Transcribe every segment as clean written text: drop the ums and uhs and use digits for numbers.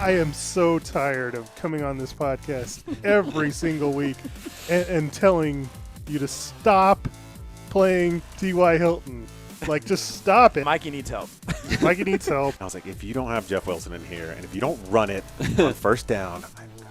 I am so tired of coming on this podcast every single week and telling you to stop playing T.Y. Hilton. Like, just stop it. Mikey needs help. Mikey needs help. I was like, if you don't have Jeff Wilson in here, and if you don't run it on first down, I'm going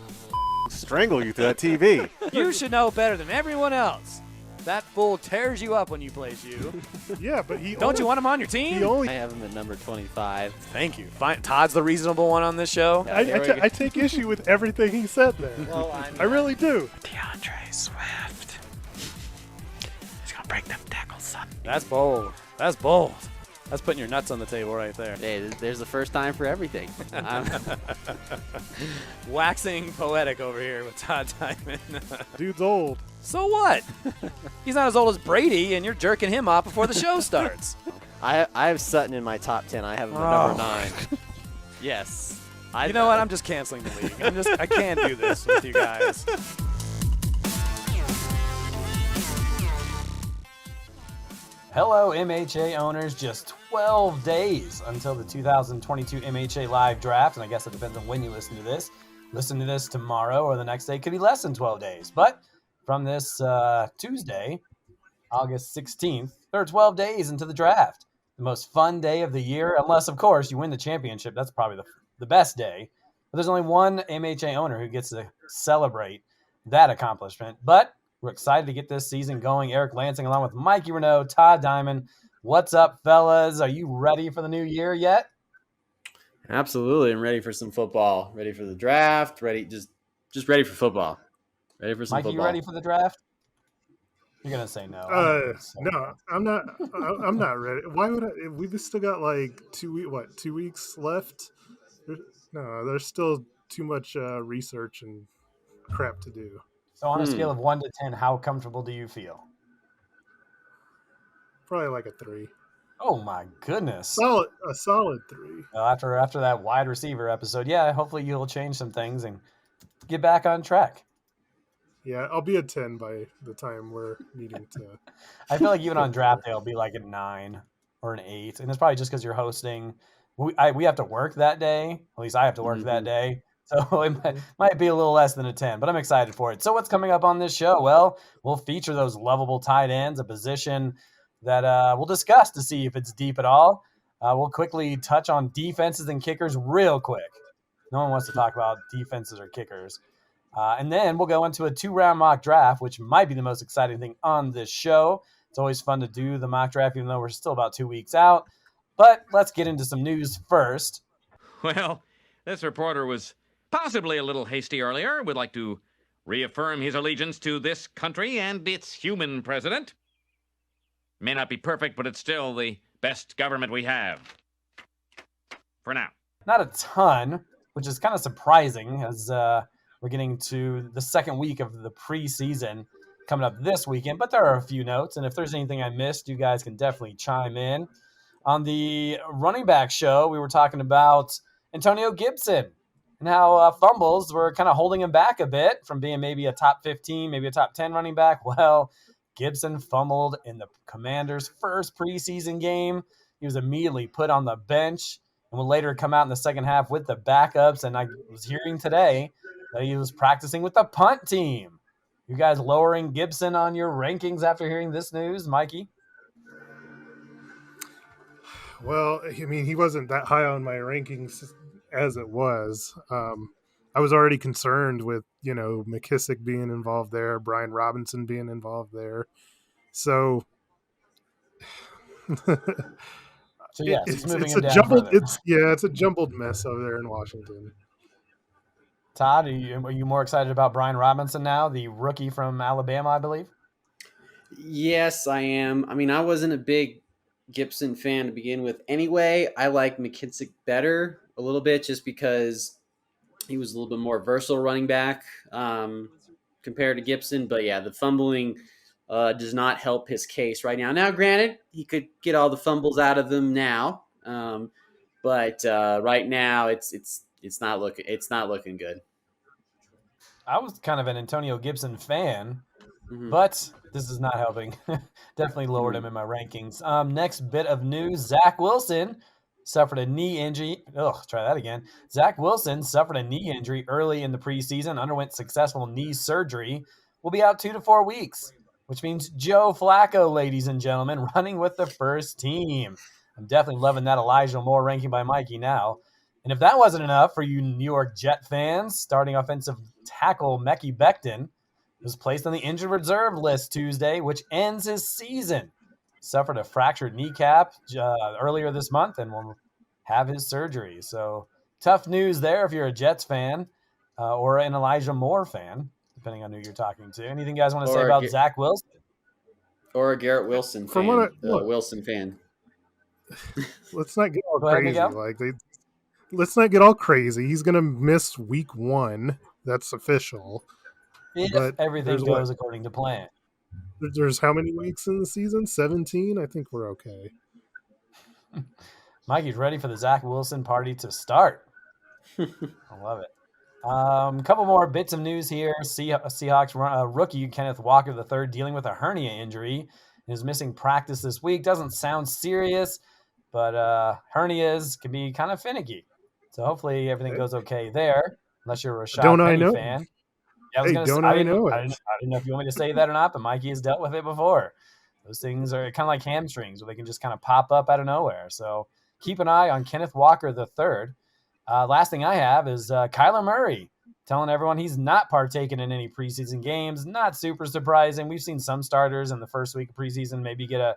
to strangle you through that TV. You should know better than everyone else. That fool tears you up when you plays you. Yeah, but Don't you want him on your team? I have him at number 25. Thank you. Fine. Todd's the reasonable one on this show. I take issue with everything he said there. Well, I really do. DeAndre Swift. He's going to break them tackles, son. That's bold. That's bold. That's putting your nuts on the table right there. Hey, there's the first time for everything. Waxing poetic over here with Todd Diamond. Dude's old. So what? He's not as old as Brady, and you're jerking him off before the show starts. I have Sutton in my top 10. I have him at number 9. Yes. You know what? I'm just canceling the league. I can't do this with you guys. Hello, MHA owners. Just 12 days until the 2022 MHA Live Draft, and I guess it depends on when you listen to this. Listen to this tomorrow or the next day. It could be less than 12 days. But from this Tuesday, August 16th, there are 12 days into the draft. The most fun day of the year, unless, of course, you win the championship. That's probably the best day. But there's only one MHA owner who gets to celebrate that accomplishment. But we're excited to get this season going. Eric Lansing along with Mikey Renaud, Todd Diamond. What's up, fellas? Are you ready for the new year yet? Absolutely. I'm ready for some football. Ready for the draft. Ready, just ready for football. Ready for some Mikey, football. you ready for the draft? You're gonna say no. No, I'm not. I'm not ready. Why would I? We've still got like 2 weeks left. There's still too much research and crap to do. So on a scale of 1 to 10, how comfortable do you feel? Probably like a 3. Oh my goodness! A solid 3. Well, after that wide receiver episode, yeah, hopefully you'll change some things and get back on track. Yeah, I'll be a 10 by the time we're needing to. I feel like even on draft day, I'll be like a 9 or an 8, and it's probably just because you're hosting. We have to work that day. At least I have to work that day. So it might be a little less than a 10, but I'm excited for it. So what's coming up on this show? Well, we'll feature those lovable tight ends, a position that we'll discuss to see if it's deep at all. We'll quickly touch on defenses and kickers real quick. No one wants to talk about defenses or kickers. And then we'll go into a 2-round mock draft, which might be the most exciting thing on this show. It's always fun to do the mock draft, even though we're still about 2 weeks out. But let's get into some news first. Well, this reporter was possibly a little hasty earlier. Would like to reaffirm his allegiance to this country and its human president. May not be perfect, but it's still the best government we have. For now. Not a ton, which is kind of surprising as we're getting to the second week of the preseason coming up this weekend. But there are a few notes, and if there's anything I missed, you guys can definitely chime in. On the running back show, we were talking about Antonio Gibson and how fumbles were kind of holding him back a bit from being maybe a top 15, maybe a top 10 running back. Well, Gibson fumbled in the Commanders' first preseason game. He was immediately put on the bench and will later come out in the second half with the backups. And I was hearing today that he was practicing with the punt team. You guys lowering Gibson on your rankings after hearing this news, Mikey? Well, I mean, he wasn't that high on my rankings as it was. I was already concerned with, McKissick being involved there, Brian Robinson being involved there. So, yes, it's a jumbled mess over there in Washington. Todd, are you more excited about Brian Robinson now, the rookie from Alabama, I believe? Yes, I am. I mean, I wasn't a big Gibson fan to begin with anyway. I like McKissick better a little bit just because he was a little bit more versatile running back compared to Gibson. But yeah, the fumbling does not help his case right now. Now, granted, he could get all the fumbles out of them now, but right now it's not looking good. I was kind of an Antonio Gibson fan, but this is not helping. Definitely lowered him in my rankings. Next bit of news, Zach Wilson suffered a knee injury. Try that again. Zach Wilson suffered a knee injury early in the preseason, underwent successful knee surgery, will be out 2 to 4 weeks, which means Joe Flacco, ladies and gentlemen, running with the first team. I'm definitely loving that Elijah Moore ranking by Mikey now. And if that wasn't enough for you New York Jet fans, starting offensive tackle Mekhi Becton was placed on the injured reserve list Tuesday, which ends his season. Suffered a fractured kneecap earlier this month and will have his surgery. So tough news there if you're a Jets fan or an Elijah Moore fan, depending on who you're talking to. Anything you guys want to say about Zach Wilson? Or a Garrett Wilson fan. Wilson fan. Let's not get all crazy. Let's not get all crazy. He's going to miss week 1. That's official. If everything goes according to plan. There's how many weeks in the season? 17? I think we're okay. Mikey's ready for the Zach Wilson party to start. I love it. A couple more bits of news here. Seahawks rookie Kenneth Walker III dealing with a hernia injury and is missing practice this week. Doesn't sound serious, but hernias can be kind of finicky. So hopefully everything goes okay there, unless you're a Rashad Penny fan. Yeah, I didn't know if you want me to say that or not, but Mikey has dealt with it before. Those things are kind of like hamstrings where they can just kind of pop up out of nowhere. So keep an eye on Kenneth Walker III. Last thing I have is Kyler Murray telling everyone he's not partaking in any preseason games. Not super surprising. We've seen some starters in the first week of preseason maybe get a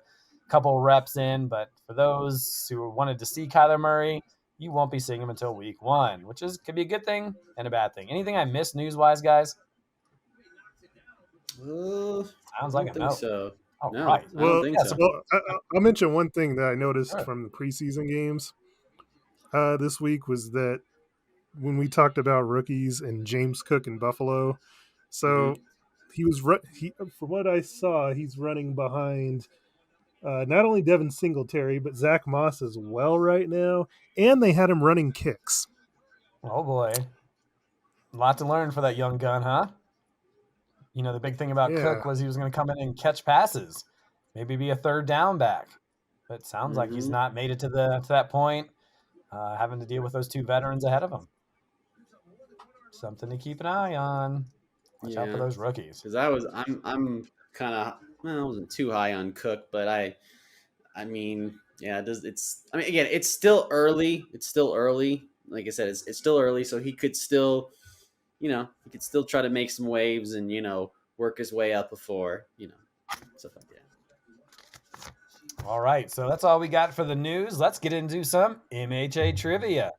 couple reps in, but for those who wanted to see Kyler Murray, you won't be seeing him until week 1, which could be a good thing and a bad thing. Anything I missed news-wise, guys? Sounds like a no. So. Oh, no, right. I don't think so. Well, I'll mention one thing that I noticed from the preseason games this week was that when we talked about rookies and James Cook in Buffalo, so he was from what I saw, he's running behind not only Devin Singletary but Zach Moss as well right now, and they had him running kicks. Oh boy, a lot to learn for that young gun, huh? You know, the big thing about Cook was he was going to come in and catch passes, maybe be a third down back. But it sounds like he's not made it to that point, having to deal with those 2 veterans ahead of him. Something to keep an eye on. Watch out for those rookies. Because I'm kind of, I wasn't too high on Cook, but I mean, again, it's still early. It's still early. Like I said, it's still early, so he could still. He could still try to make some waves and, work his way up before, stuff like that. All right. So that's all we got for the news. Let's get into some MHA trivia.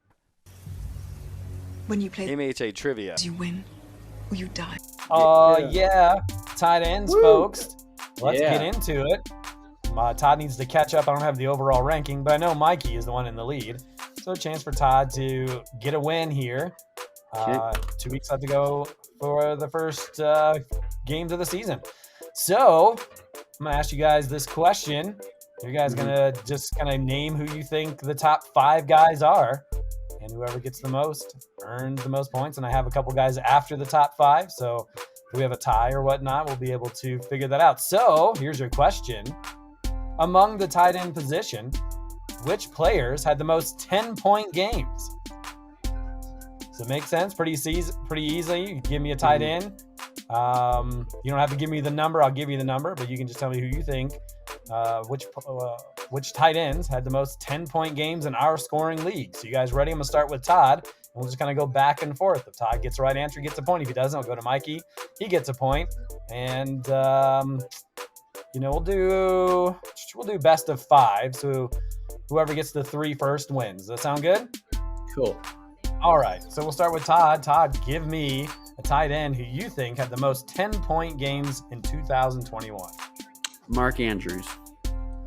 When you play MHA trivia, you win or you die. Yeah. Tight ends, folks. Let's get into it. Todd needs to catch up. I don't have the overall ranking, but I know Mikey is the one in the lead. So a chance for Todd to get a win here. 2 weeks left to go for the first games of the season. So I'm going to ask you guys this question. You guys going to just kind of name who you think the top 5 guys are, and whoever gets the most earns the most points. And I have a couple guys after the top 5. So if we have a tie or whatnot, we'll be able to figure that out. So here's your question. Among the tight end position, which players had the most 10-point games? Does it make sense? Pretty easy. You can give me a tight end. You don't have to give me the number. I'll give you the number, but you can just tell me who you think. Which tight ends had the most 10-point games in our scoring league? So you guys ready? I'm going to start with Todd, and we'll just kind of go back and forth. If Todd gets the right answer, he gets a point. If he doesn't, I'll go to Mikey. He gets a point. And, we'll do best of 5. So whoever gets the 3 first wins. Does that sound good? Cool. All right, so we'll start with Todd. Todd, give me a tight end who you think had the most 10-point games in 2021. Mark Andrews.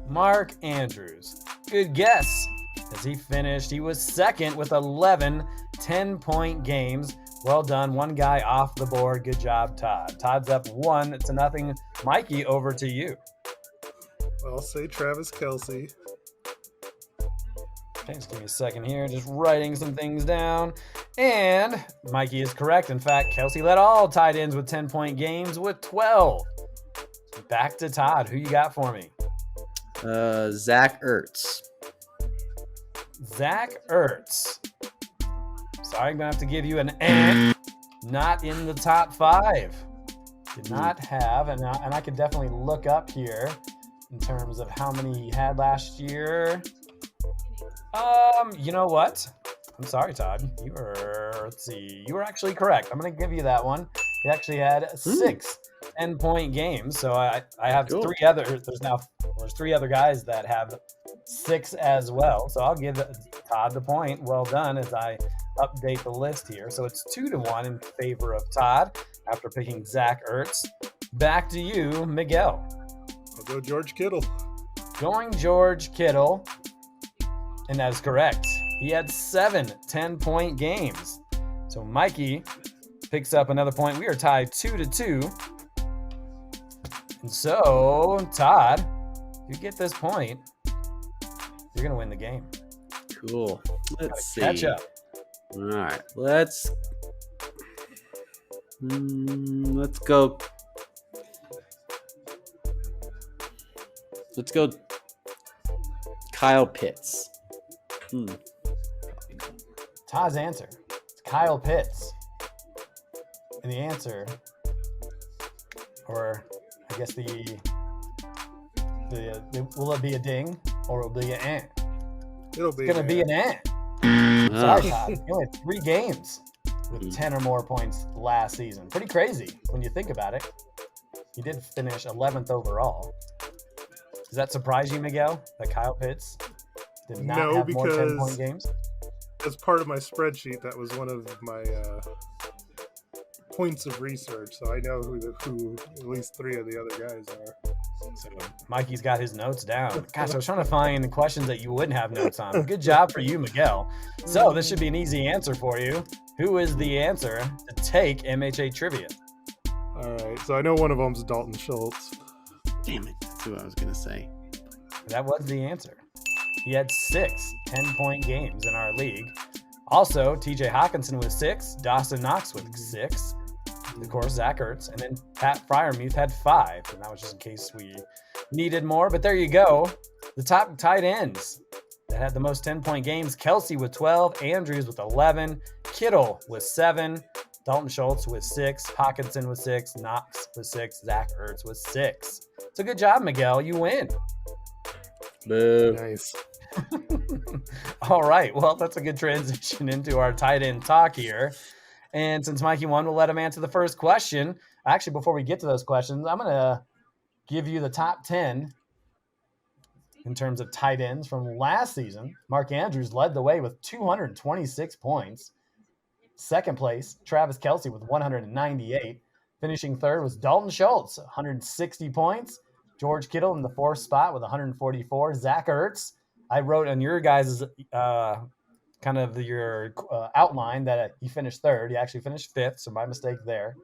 Mark Andrews. Good guess. As he was second with 11 10-point games. Well done. One guy off the board. Good job, Todd. Todd's up 1-0. Mikey, over to you. I'll say Travis Kelce. Okay, just give me a second here. Just writing some things down. And Mikey is correct. In fact, Kelce led all tight ends with 10-point games with 12. Back to Todd. Who you got for me? Zach Ertz. Zach Ertz. Sorry, I'm going to have to give you an not in the top 5. Did not have, and I could definitely look up here in terms of how many he had last year. You know what? I'm sorry, Todd. You were actually correct. I'm going to give you that one. He actually had 6 10-point games. So I have Cool. 3 other. There's 3 other guys that have 6 as well. So I'll give Todd the point. Well done as I update the list here. So it's 2-1 in favor of Todd after picking Zach Ertz. Back to you, Miguel. I'll go George Kittle. Going George Kittle. And that is correct. He had 7 10-point games. So Mikey picks up another point. We are tied 2-2. And so, Todd, if you get this point, you're going to win the game. Cool. Let's see. Catch up. All right. Let's go. Let's go Kyle Pitts. Todd's answer. It's Kyle Pitts. And the answer, or I guess the will it be a ding or will it be an ant? It'll be It's going to be an ant. Sorry, Todd. You only had 3 games with 10 or more points last season. Pretty crazy when you think about it. He did finish 11th overall. Does that surprise you, Miguel, that Kyle Pitts did not No, have more because 10-point games? as part of my spreadsheet, that was one of my points of research, so I know who at least 3 of the other guys are. So Mikey's got his notes down. Gosh, I was trying to find questions that you wouldn't have notes on. Good job for you, Miguel. So this should be an easy answer for you. Who is the answer to take MHA trivia? All right, so I know one of them's Dalton Schultz. Damn it. That's what I was going to say. That was the answer. He had 6 10-point games in our league. Also, TJ Hawkinson with 6, Dawson Knox with 6, of course, Zach Ertz, and then Pat Fryermuth had 5, and that was just in case we needed more. But there you go. The top tight ends that had the most 10-point games: Kelsey with 12, Andrews with 11, Kittle with 7, Dalton Schultz with 6, Hawkinson with 6, Knox with 6, Zach Ertz with 6. So good job, Miguel. You win. Boo. Nice. All right. Well, that's a good transition into our tight end talk here. And since Mikey won, we'll let him answer the first question. Actually, before we get to those questions, I'm going to give you the top 10 in terms of tight ends from last season. Mark Andrews led the way with 226 points. Second place, Travis Kelsey with 198. Finishing third was Dalton Schultz, 160 points. George Kittle in the 4th spot with 144. Zach Ertz, I wrote on your guys' kind of your outline that he finished 3rd. He actually finished 5th, so my mistake there.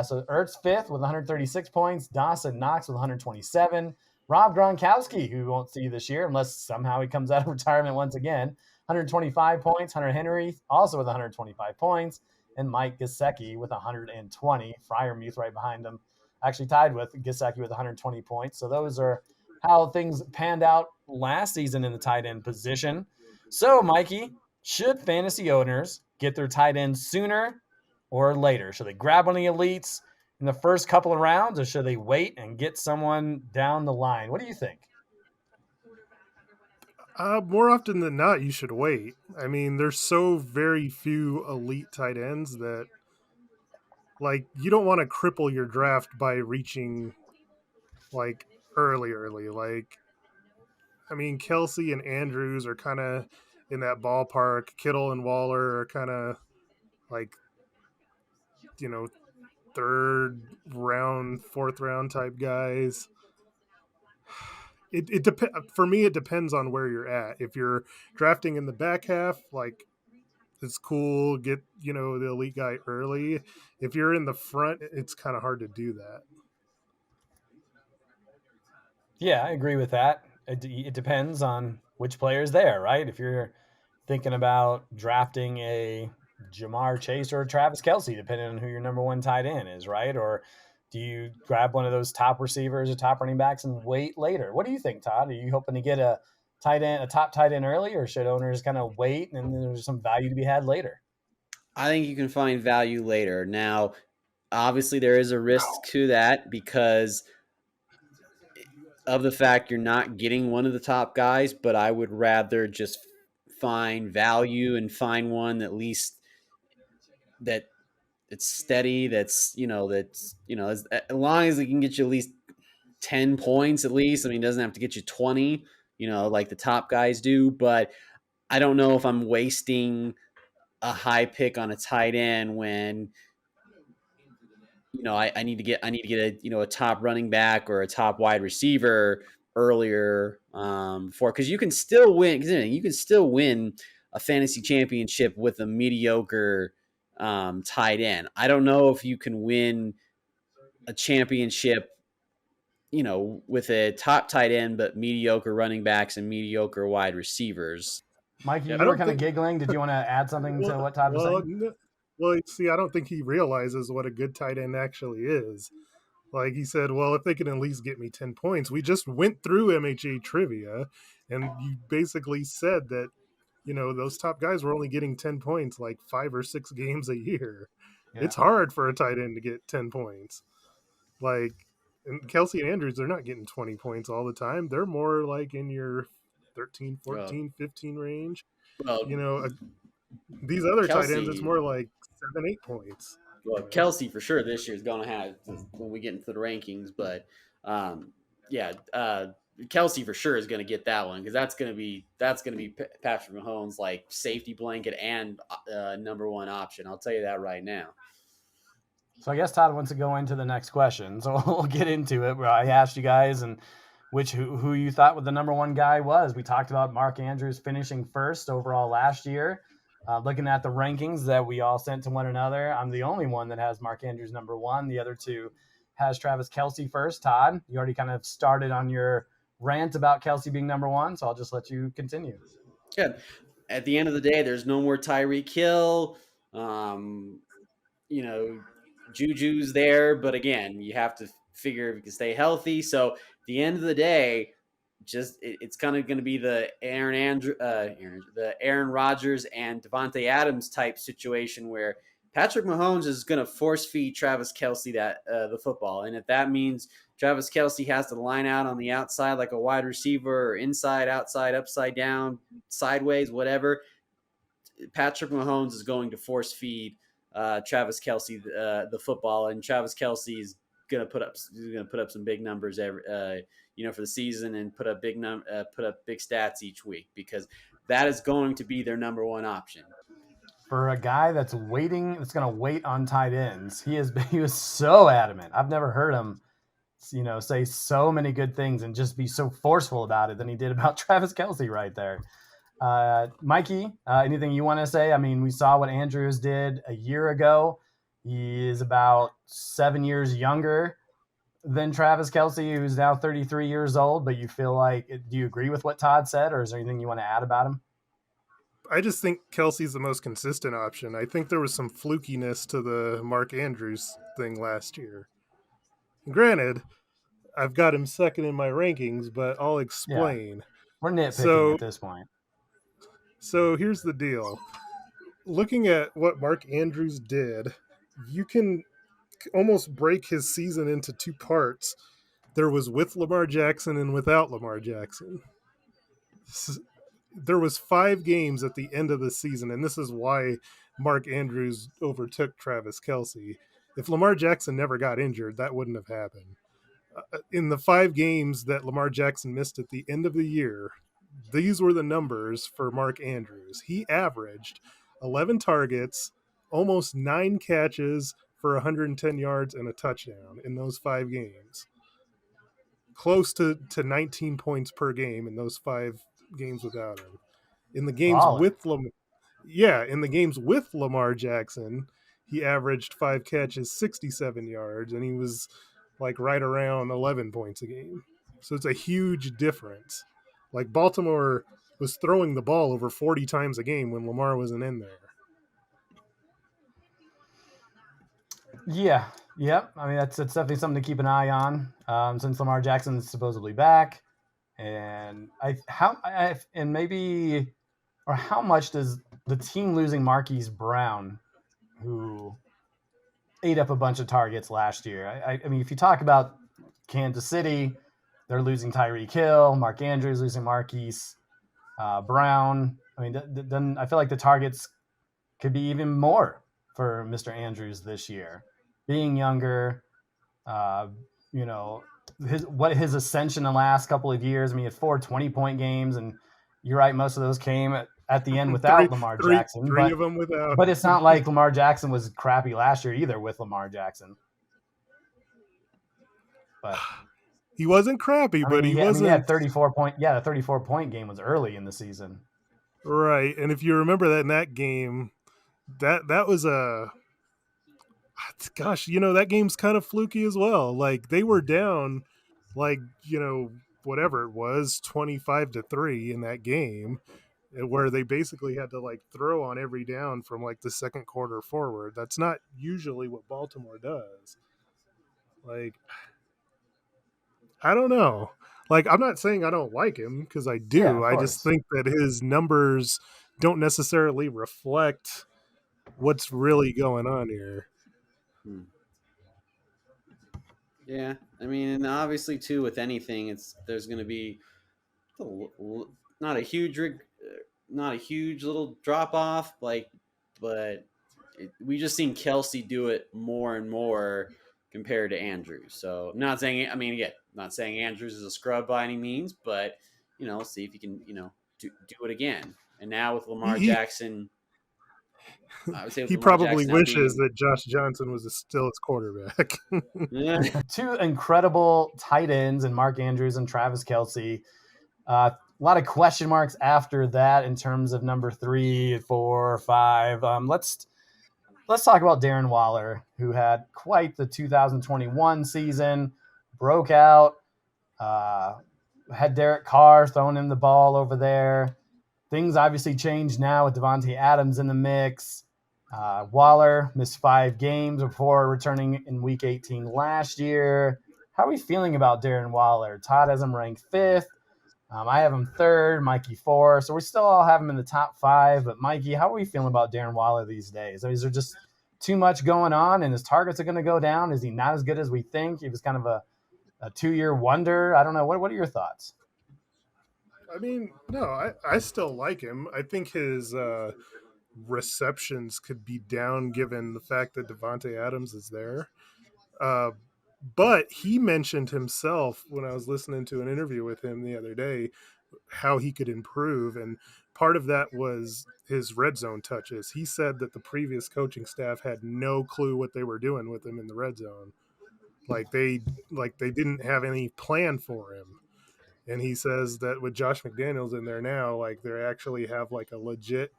So Ertz 5th with 136 points. Dawson Knox with 127. Rob Gronkowski, who we won't see this year unless somehow he comes out of retirement once again, 125 points. Hunter Henry also with 125 points. And Mike Gesicki with 120. Fryermuth right behind him, actually tied with Gesicki with 120 points. So those are how things panned out last season in the tight end position. So, Mikey, should fantasy owners get their tight end sooner or later? Should they grab one of the elites in the first couple of rounds, or should they wait and get someone down the line? What do you think? More often than not, you should wait. I mean, there's so very few elite tight ends that, like, you don't want to cripple your draft by reaching, like, early. Like, I mean, Kelsey and Andrews are kind of in that ballpark. Kittle and Waller are kind of like, 3rd round, 4th round type guys. It depends. For me, it depends on where you're at. If you're drafting in the back half, like, it's cool. Get, the elite guy early. If you're in the front, it's kind of hard to do that. Yeah, I agree with that. It depends on which player is there, right? If you're thinking about drafting a Jamar Chase or a Travis Kelsey, depending on who your number 1 tight end is, right? Or do you grab one of those top receivers or top running backs and wait later? What do you think, Todd? Are you hoping to get a a top tight end early, or should owners kind of wait and then there's some value to be had later? I think you can find value later. Now, obviously, there is a risk to that because of the fact you're not getting one of the top guys, but I would rather just find value and find one at least that it's steady. As long as it can get you at least 10 points at least. I mean, it doesn't have to get you 20, like the top guys do, but I don't know if I'm wasting a high pick on a tight end when I need to get a top running back or a top wide receiver earlier before, because you can still win. You can still win a fantasy championship with a mediocre tight end. I don't know if you can win a championship, with a top tight end but mediocre running backs and mediocre wide receivers. Mikey, Yep. you I were don't kind of think. giggling. Did you want to add something to what Todd was Well, saying? well, see, I don't think he realizes what a good tight end actually is. Like he said, well, if they can at least get me 10 points, we just went through MHA trivia, and you basically said that, those top guys were only getting 10 points like 5 or 6 games a year. Yeah. It's hard for a tight end to get 10 points. Like, and Kelsey and Andrews, they're not getting 20 points all the time. They're more like in your 13, 14, 15 range. Well, These other tight ends, it's Kelsey, more like 7, 8 points. Kelsey for sure this year is going to have when we get into the rankings, but yeah, Kelsey for sure is going to get that one because that's going to be Patrick Mahomes' like safety blanket and number one option. I'll tell you that right now. So I guess Todd wants to go into the next question. So we'll get into it. Where I asked you guys and who you thought the number one guy was. We talked about Mark Andrews finishing first overall last year. Looking at the rankings that we all sent to one another, I'm the only one that has Mark Andrews number one. The other two has Travis Kelce first. Todd, you already kind of started on your rant about Kelce being number one, so I'll just let you continue. Yeah. At the end of the day, there's no more Tyreek Hill. Juju's there, but again, you have to figure if you can stay healthy. So at the end of the day, it's kind of going to be the Aaron Rodgers and Devontae Adams type situation where Patrick Mahomes is going to force feed Travis Kelce the football, and if that means Travis Kelce has to line out on the outside like a wide receiver or inside, outside, upside down, sideways, whatever, Patrick Mahomes is going to force feed Travis Kelce the football, and Travis Kelce is going to put up some big numbers for the season and put up big stats each week because that is going to be their number one option. For a guy that's going to wait on tight ends, he was so adamant. I've never heard him, say so many good things and just be so forceful about it than he did about Travis Kelce right there. Mikey, anything you want to say? I mean, we saw what Andrews did a year ago. He is about 7 years younger than Travis Kelce, who's now 33 years old. But you feel like, do you agree with what Todd said, or is there anything you want to add about him? I just think Kelsey's the most consistent option. I think there was some flukiness to the Mark Andrews thing last year. Granted, I've got him second in my rankings, but I'll explain. Yeah. We're nitpicking at this point. So here's the deal. Looking at what Mark Andrews did, you can almost break his season into 2 parts. There was with Lamar Jackson and without Lamar Jackson. There was 5 games at the end of the season, and this is why Mark Andrews overtook Travis Kelce. If Lamar Jackson never got injured, that wouldn't have happened. In the 5 games that Lamar Jackson missed at the end of the year, these were the numbers for Mark Andrews. He averaged 11 targets, almost 9 catches for 110 yards and a touchdown in those 5 games. Close to 19 points per game in those 5 games without him. In the games with Lamar Jackson, he averaged 5 catches, 67 yards, and he was like right around 11 points a game. So it's a huge difference. Like Baltimore was throwing the ball over 40 times a game when Lamar wasn't in there. Yeah. Yep. I mean, that's definitely something to keep an eye on since Lamar Jackson's supposedly back. And how much does the team losing Marquise Brown, who ate up a bunch of targets last year? I mean, if you talk about Kansas City, they're losing Tyreek Hill, Mark Andrews losing Marquise Brown. I mean, then I feel like the targets could be even more for Mr. Andrews this year, being younger. Uh, you know, his ascension in the last couple of years. I mean, he had 4 20-point games, and you're right, most of those came at the end three, without Lamar three, Jackson. three of them without. But it's not like Lamar Jackson was crappy last year either with Lamar Jackson. But He wasn't crappy, but he wasn't. he had 34 point. Yeah, the 34-point game was early in the season. Right, and if you remember that in that game, that was a gosh, that game's kind of fluky as well. Like they were down, like whatever it was, 25-3 in that game, where they basically had to like throw on every down from like the second quarter forward. That's not usually what Baltimore does. Like, I don't know. Like, I'm not saying I don't like him because I do. Yeah, I just think that his numbers don't necessarily reflect what's really going on here. Yeah, I mean, and obviously too with anything, there's going to be not a huge not a huge little drop off, but we just seen Kelsey do it more and more compared to Andrews. So I'm not saying, I mean, again, not saying Andrews is a scrub by any means, but see if you can do it again. And now with Lamar Jackson. I would say he probably wishes that Josh Johnson was still his quarterback. Two incredible tight ends in Mark Andrews and Travis Kelce. A lot of question marks after that in terms of number 3, 4, 5. Let's talk about Darren Waller, who had quite the 2021 season, broke out, had Derek Carr throwing him the ball over there. Things obviously changed now with Davante Adams in the mix. Waller missed 5 games before returning in Week 18 last year. How are we feeling about Darren Waller? Todd has him ranked 5th. I have him 3rd, Mikey 4th. So we still all have him in the top 5. But Mikey, how are we feeling about Darren Waller these days? I mean, is there just too much going on and his targets are going to go down? Is he not as good as we think? He was kind of a 2-year wonder. I don't know. What are your thoughts? I mean, no, I still like him. I think his receptions could be down given the fact that Davante Adams is there. But he mentioned himself when I was listening to an interview with him the other day how he could improve, and part of that was his red zone touches. He said that the previous coaching staff had no clue what they were doing with him in the red zone. Like they didn't have any plan for him. And he says that with Josh McDaniels in there now, like they actually have like a legit,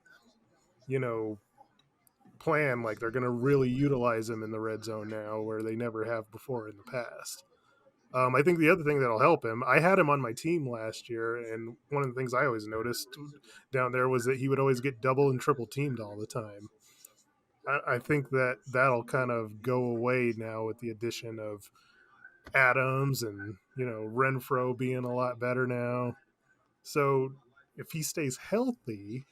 plan. Like they're going to really utilize him in the red zone now, where they never have before in the past. I think the other thing that'll help him, I had him on my team last year, and one of the things I always noticed down there was that he would always get double and triple teamed all the time. I think that'll kind of go away now with the addition of Adams and Renfro being a lot better now. So if he stays healthy,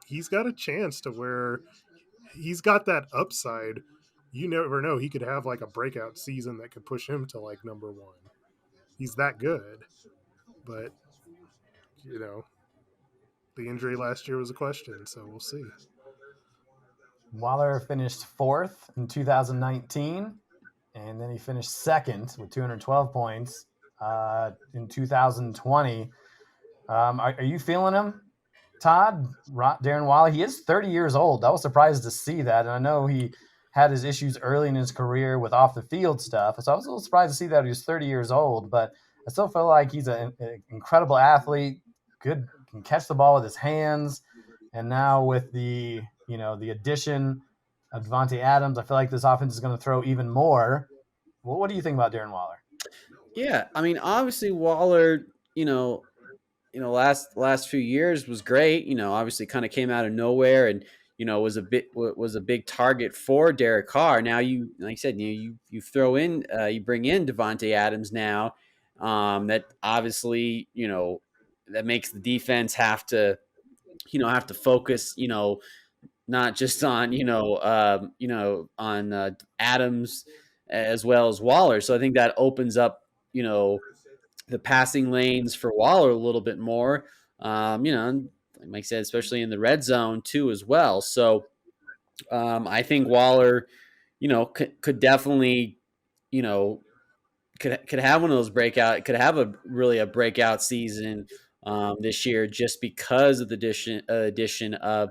he's got a chance to where he's got that upside. You never know, he could have like a breakout season that could push him to like number 1. He's that good. But the injury last year was a question, so we'll see. Waller finished 4th in 2019, and then he finished 2nd with 212 points in 2020. Are you feeling him, Todd? Darren Waller, he is 30 years old. I was surprised to see that, and I know he had his issues early in his career with off-the-field stuff, so I was a little surprised to see that he was 30 years old, but I still feel like he's an incredible athlete, good, can catch the ball with his hands, and now with the addition of Davante Adams, I feel like this offense is going to throw even more. Well, what do you think about Darren Waller? Yeah, I mean, obviously Waller, last few years was great. Obviously kind of came out of nowhere and was a big target for Derek Carr. Now you, like I said, you throw in you bring in Davante Adams now, that obviously, that makes the defense have to focus, not just on, on Adams as well as Waller. So I think that opens up, the passing lanes for Waller a little bit more. And like Mike said, especially in the red zone too as well. So I think Waller, could definitely, you know, could have one of those breakout, could have a breakout season this year just because of the addition of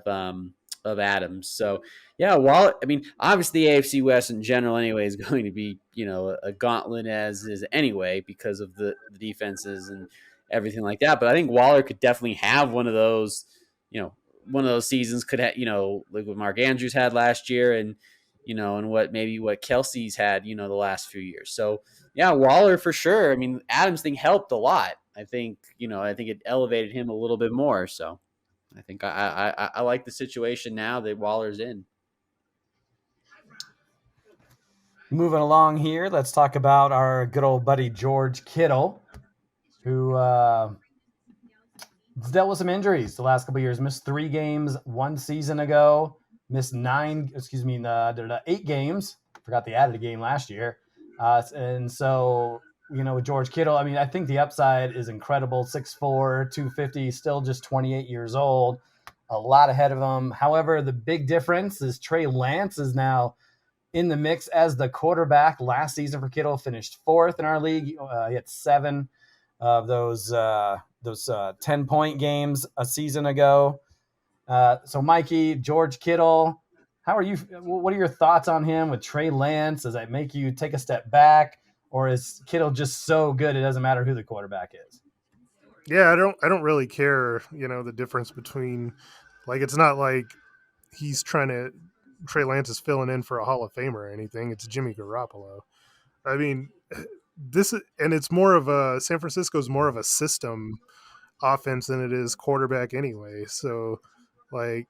Adams. So yeah, while I mean obviously the AFC West in general anyway is going to be a gauntlet as is anyway because of the defenses and everything like that. But I think Waller could definitely have one of those, one of those seasons could have like what Mark Andrews had last year and and what Kelsey's had the last few years. So yeah, Waller for sure. I mean, Adams thing helped a lot. I think I think it elevated him a little bit more. So I think I like the situation now that Waller's in. Moving along here, let's talk about our good old buddy George Kittle, who dealt with some injuries the last couple of years. Missed 3 games 1 season ago. Missed 8 games. Forgot they added a game last year. And so, with George Kittle, I mean, I think the upside is incredible. 6'4", 250, still just 28 years old. A lot ahead of him. However, the big difference is Trey Lance is now in the mix as the quarterback. Last season for Kittle, finished 4th in our league. He had 7 of those 10-point games a season ago. So, Mikey, George Kittle, how are you? What are your thoughts on him with Trey Lance? Does that make you take a step back, or is Kittle just so good it doesn't matter who the quarterback is? Yeah, I don't really care, the difference between, like, it's not like he's trying to Trey Lance is filling in for a Hall of Famer or anything. It's Jimmy Garoppolo. I mean, and it's more of a San Francisco's more of a system offense than it is quarterback anyway. So, like,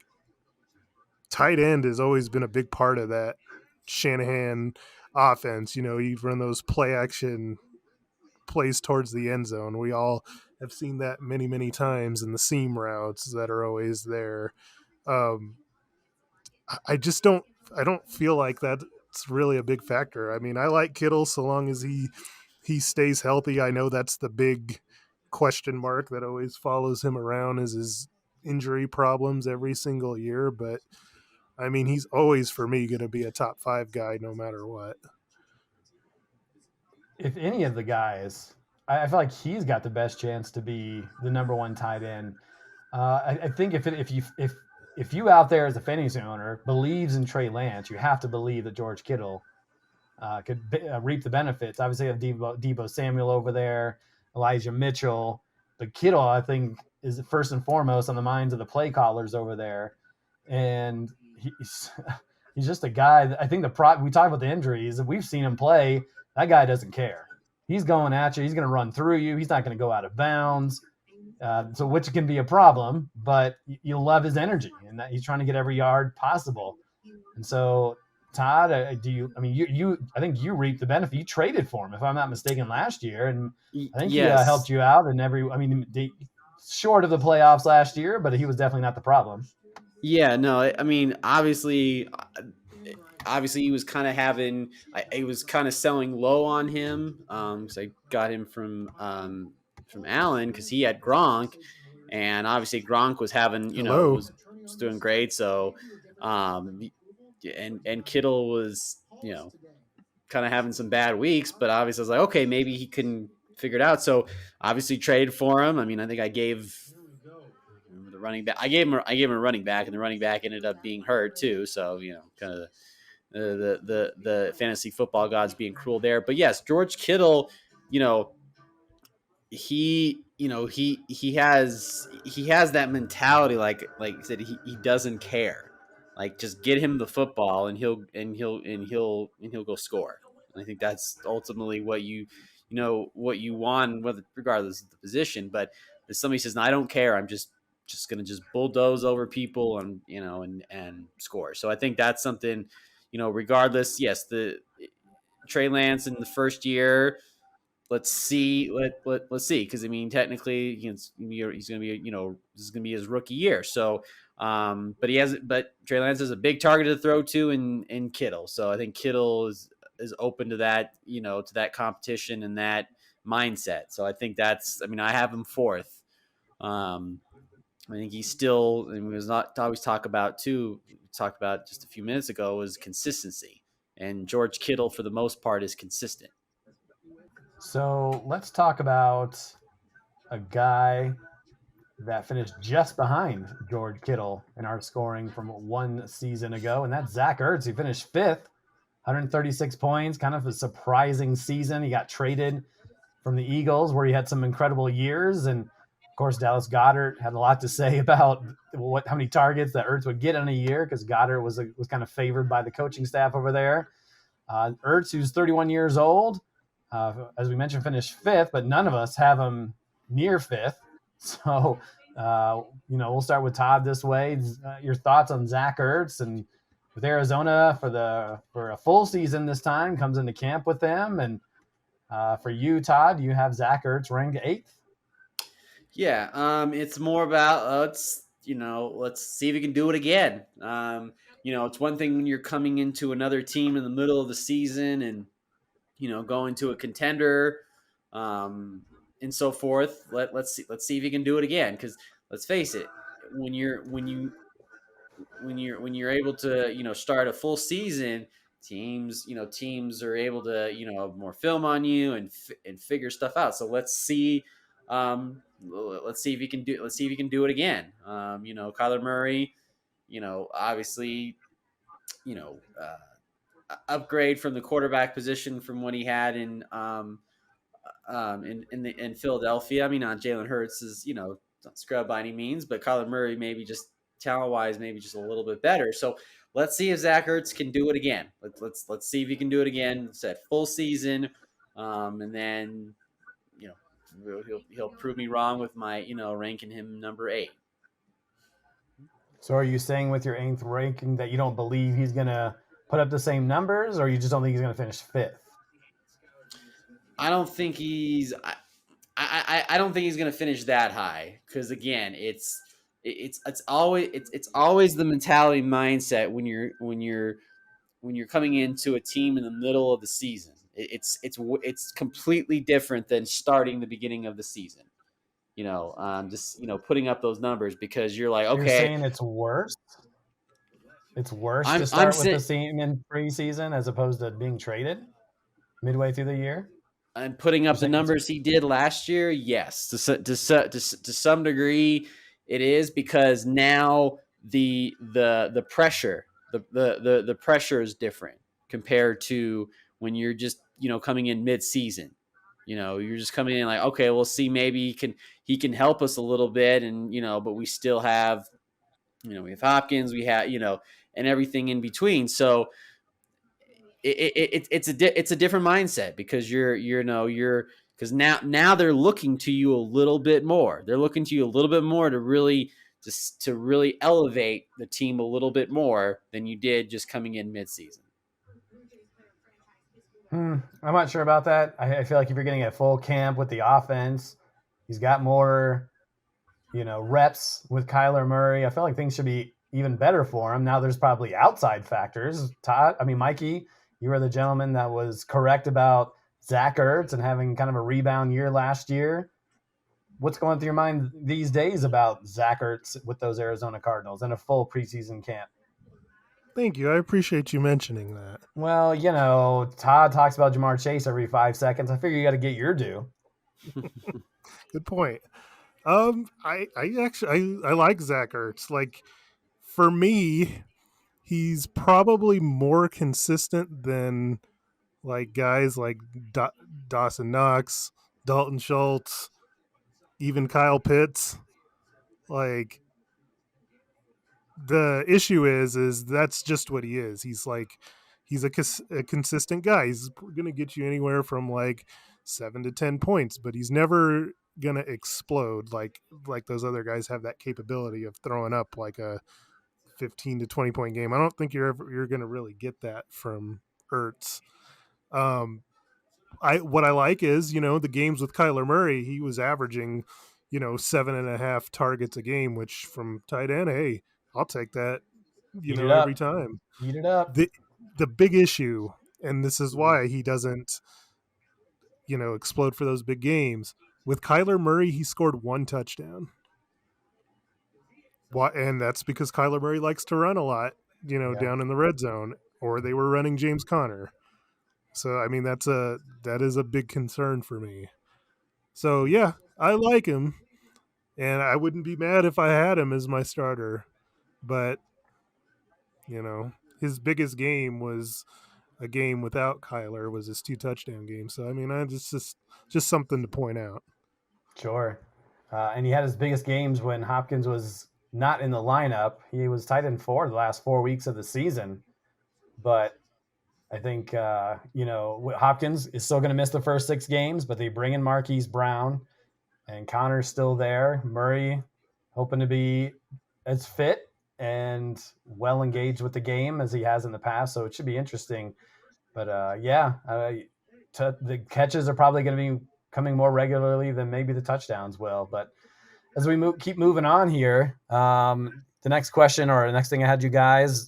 tight end has always been a big part of that Shanahan offense. You run those play action plays towards the end zone. We all have seen that many, many times in the seam routes that are always there. Um, I just don't. I don't feel like that's really a big factor. I mean, I like Kittle so long as he stays healthy. I know that's the big question mark that always follows him around is his injury problems every single year. But I mean, he's always for me going to be a top 5 guy no matter what. If any of the guys, I feel like he's got the best chance to be the number 1 tight end. I think if you out there as a fantasy owner believes in Trey Lance, you have to believe that George Kittle could reap the benefits. Obviously, you have Debo Samuel over there, Elijah Mitchell, but Kittle, I think, is first and foremost on the minds of the play callers over there, and he's he's just a guy. I think we talk about the injuries. We've seen him play. That guy doesn't care. He's going at you. He's going to run through you. He's not going to go out of bounds. So which can be a problem, but you love his energy and that he's trying to get every yard possible. And so, Todd, I think you reaped the benefit. You traded for him, if I'm not mistaken, last year, and I think Yes. he helped you out in short of the playoffs last year, but he was definitely not the problem. Yeah, no, I mean, obviously he was kind of I was kind of selling low on him. So I got him from Allen because he had Gronk, and obviously Gronk was having, was doing great. So, and Kittle was, kind of having some bad weeks, but obviously I was like, okay, maybe he can figure it out. So obviously traded for him. I mean, I think I gave the running back. I gave him a running back, and the running back ended up being hurt too. So kind of the fantasy football gods being cruel there. But yes, George Kittle, he has that mentality, like I said, he doesn't care. Like, just get him the football and he'll go score. And I think that's ultimately what you want, whether regardless of the position. But if somebody says, "No, I don't care. I'm just gonna bulldoze over people and and score." So I think that's something, regardless. Yes, the Trey Lance in the first year, let's see, let's see, because I mean, technically, he's going to be, this is going to be his rookie year. So, but Trey Lance has a big target to throw to in Kittle. So I think Kittle is open to that, to that competition and that mindset. So I think I mean, I have him fourth. I think he's still, and we was not always talked about just a few minutes ago, was consistency. And George Kittle, for the most part, is consistent. So let's talk about a guy that finished just behind George Kittle in our scoring from one season ago, and that's Zach Ertz, who finished fifth, 136 points, kind of a surprising season. He got traded from the Eagles, where he had some incredible years, and of course, Dallas Goedert had a lot to say about how many targets that Ertz would get in a year, because Goddard was kind of favored by the coaching staff over there. Ertz, who's 31 years old, as we mentioned, finished fifth, but none of us have him near fifth. So, we'll start with Todd this way. Your thoughts on Zach Ertz, and with Arizona for a full season this time, comes into camp with them, and for you, Todd, you have Zach Ertz ranked 8th. Yeah, it's more about let's see if we can do it again. It's one thing when you're coming into another team in the middle of the season and going to a contender, and so forth. Let's see if you can do it again, because let's face it, when you're able to start a full season, teams are able to have more film on you and figure stuff out. So let's see if you can do it again. Kyler Murray, obviously, upgrade from the quarterback position from what he had in Philadelphia. I mean, not Jalen Hurts is not scrub by any means, but Kyler Murray maybe just talent wise maybe just a little bit better. So let's see if Zach Ertz can do it again. Let's see if he can do it again. It's that full season, and then he'll prove me wrong with my ranking him number 8. So are you saying with your 8th ranking that you don't believe he's going to put up the same numbers, or you just don't think he's going to finish 5th? I don't think he's I don't think he's going to finish that high, because again, it's always the mentality mindset when you're coming into a team in the middle of the season. It's completely different than starting the beginning of the season. Just putting up those numbers, because you're like, okay, you're saying it's worse. It's worse to start with the team in preseason as opposed to being traded midway through the year. And putting up the numbers he did last year, yes, to some degree, it is, because now the pressure the pressure is different compared to when you're just coming in mid-season. You're just coming in like, okay, we'll see, maybe he can help us a little bit, and but we still have we have Hopkins, we have and everything in between. So it's a different mindset, because because now they're looking to you a little bit more. They're looking to you a little bit more to really elevate the team a little bit more than you did just coming in mid-season. I'm not sure about that. I feel like if you're getting a full camp with the offense, he's got more, reps with Kyler Murray. I feel like things should be even better for him. Now there's probably outside factors. Mikey, you were the gentleman that was correct about Zach Ertz and having kind of a rebound year last year. What's going through your mind these days about Zach Ertz with those Arizona Cardinals and a full preseason camp? Thank you. I appreciate you mentioning that. Well, Todd talks about Jamar Chase every 5 seconds. I figure you got to get your due. Good point. I like Zach Ertz. Like, for me, he's probably more consistent than like guys like Dawson Knox, Dalton Schultz, even Kyle Pitts. Like, the issue is that's just what he is. He's a consistent guy. He's going to get you anywhere from like 7 to 10 points, but he's never going to explode like those other guys have that capability of throwing up like a 15 to 20 point game. I don't think you're going to really get that from Ertz. what I like is, the games with Kyler Murray, he was averaging, 7.5 targets a game, which from tight end, hey, I'll take that, Heat it every up. time. Heat it up. The big issue, and this is why he doesn't, explode for those big games. With Kyler Murray, he scored 1 touchdown. And that's because Kyler Murray likes to run a lot, Yeah. down in the red zone, or they were running James Conner. So I mean that is a big concern for me. So yeah, I like him, and I wouldn't be mad if I had him as my starter. But his biggest game was a game without Kyler, was his 2 touchdown game. So I mean, I just something to point out. Sure. And he had his biggest games when Hopkins was not in the lineup. He was tight end 4 the last 4 weeks of the season. But I think, Hopkins is still going to miss the first 6 games, but they bring in Marquise Brown, and Connor's still there. Murray hoping to be as fit and well engaged with the game as he has in the past. So it should be interesting. But the catches are probably going to be coming more regularly than maybe the touchdowns will. But as we keep moving on here, the next question, or the next thing I had you guys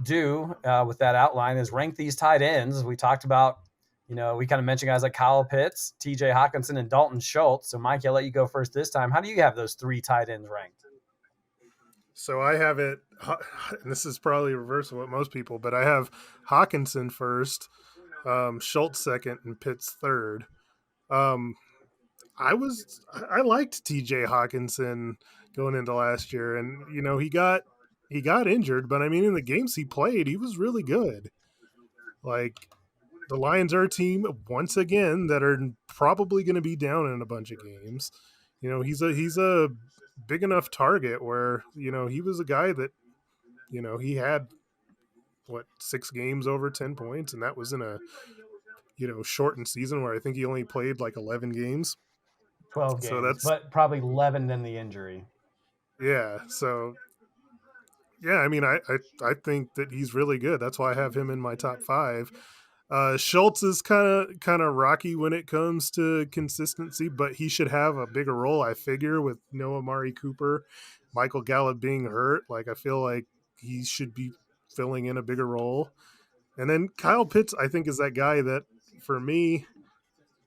do with that outline, is rank these tight ends. We talked about, we kind of mentioned guys like Kyle Pitts, TJ Hawkinson, and Dalton Schultz. So Mike, I'll let you go first this time. How do you have those 3 tight ends ranked? So I have it, and this is probably reverse of what most people, but I have Hawkinson first, Schultz second, and Pitts third. I liked TJ Hawkinson going into last year, and he got injured, but I mean in the games he played, he was really good. Like, the Lions are a team once again that are probably going to be down in a bunch of games. He's a big enough target where he was a guy that he had 6 games over 10 points, and that was in a shortened season where I think he only played like 11 games. 12 So games, but probably 11 than the injury. Yeah, so yeah, I mean, I think that he's really good. That's why I have him in my top 5. Schultz is kind of rocky when it comes to consistency, but he should have a bigger role, I figure, with no Amari Cooper, Michael Gallup being hurt. Like, I feel like he should be filling in a bigger role. And then Kyle Pitts, I think, is that guy that, for me,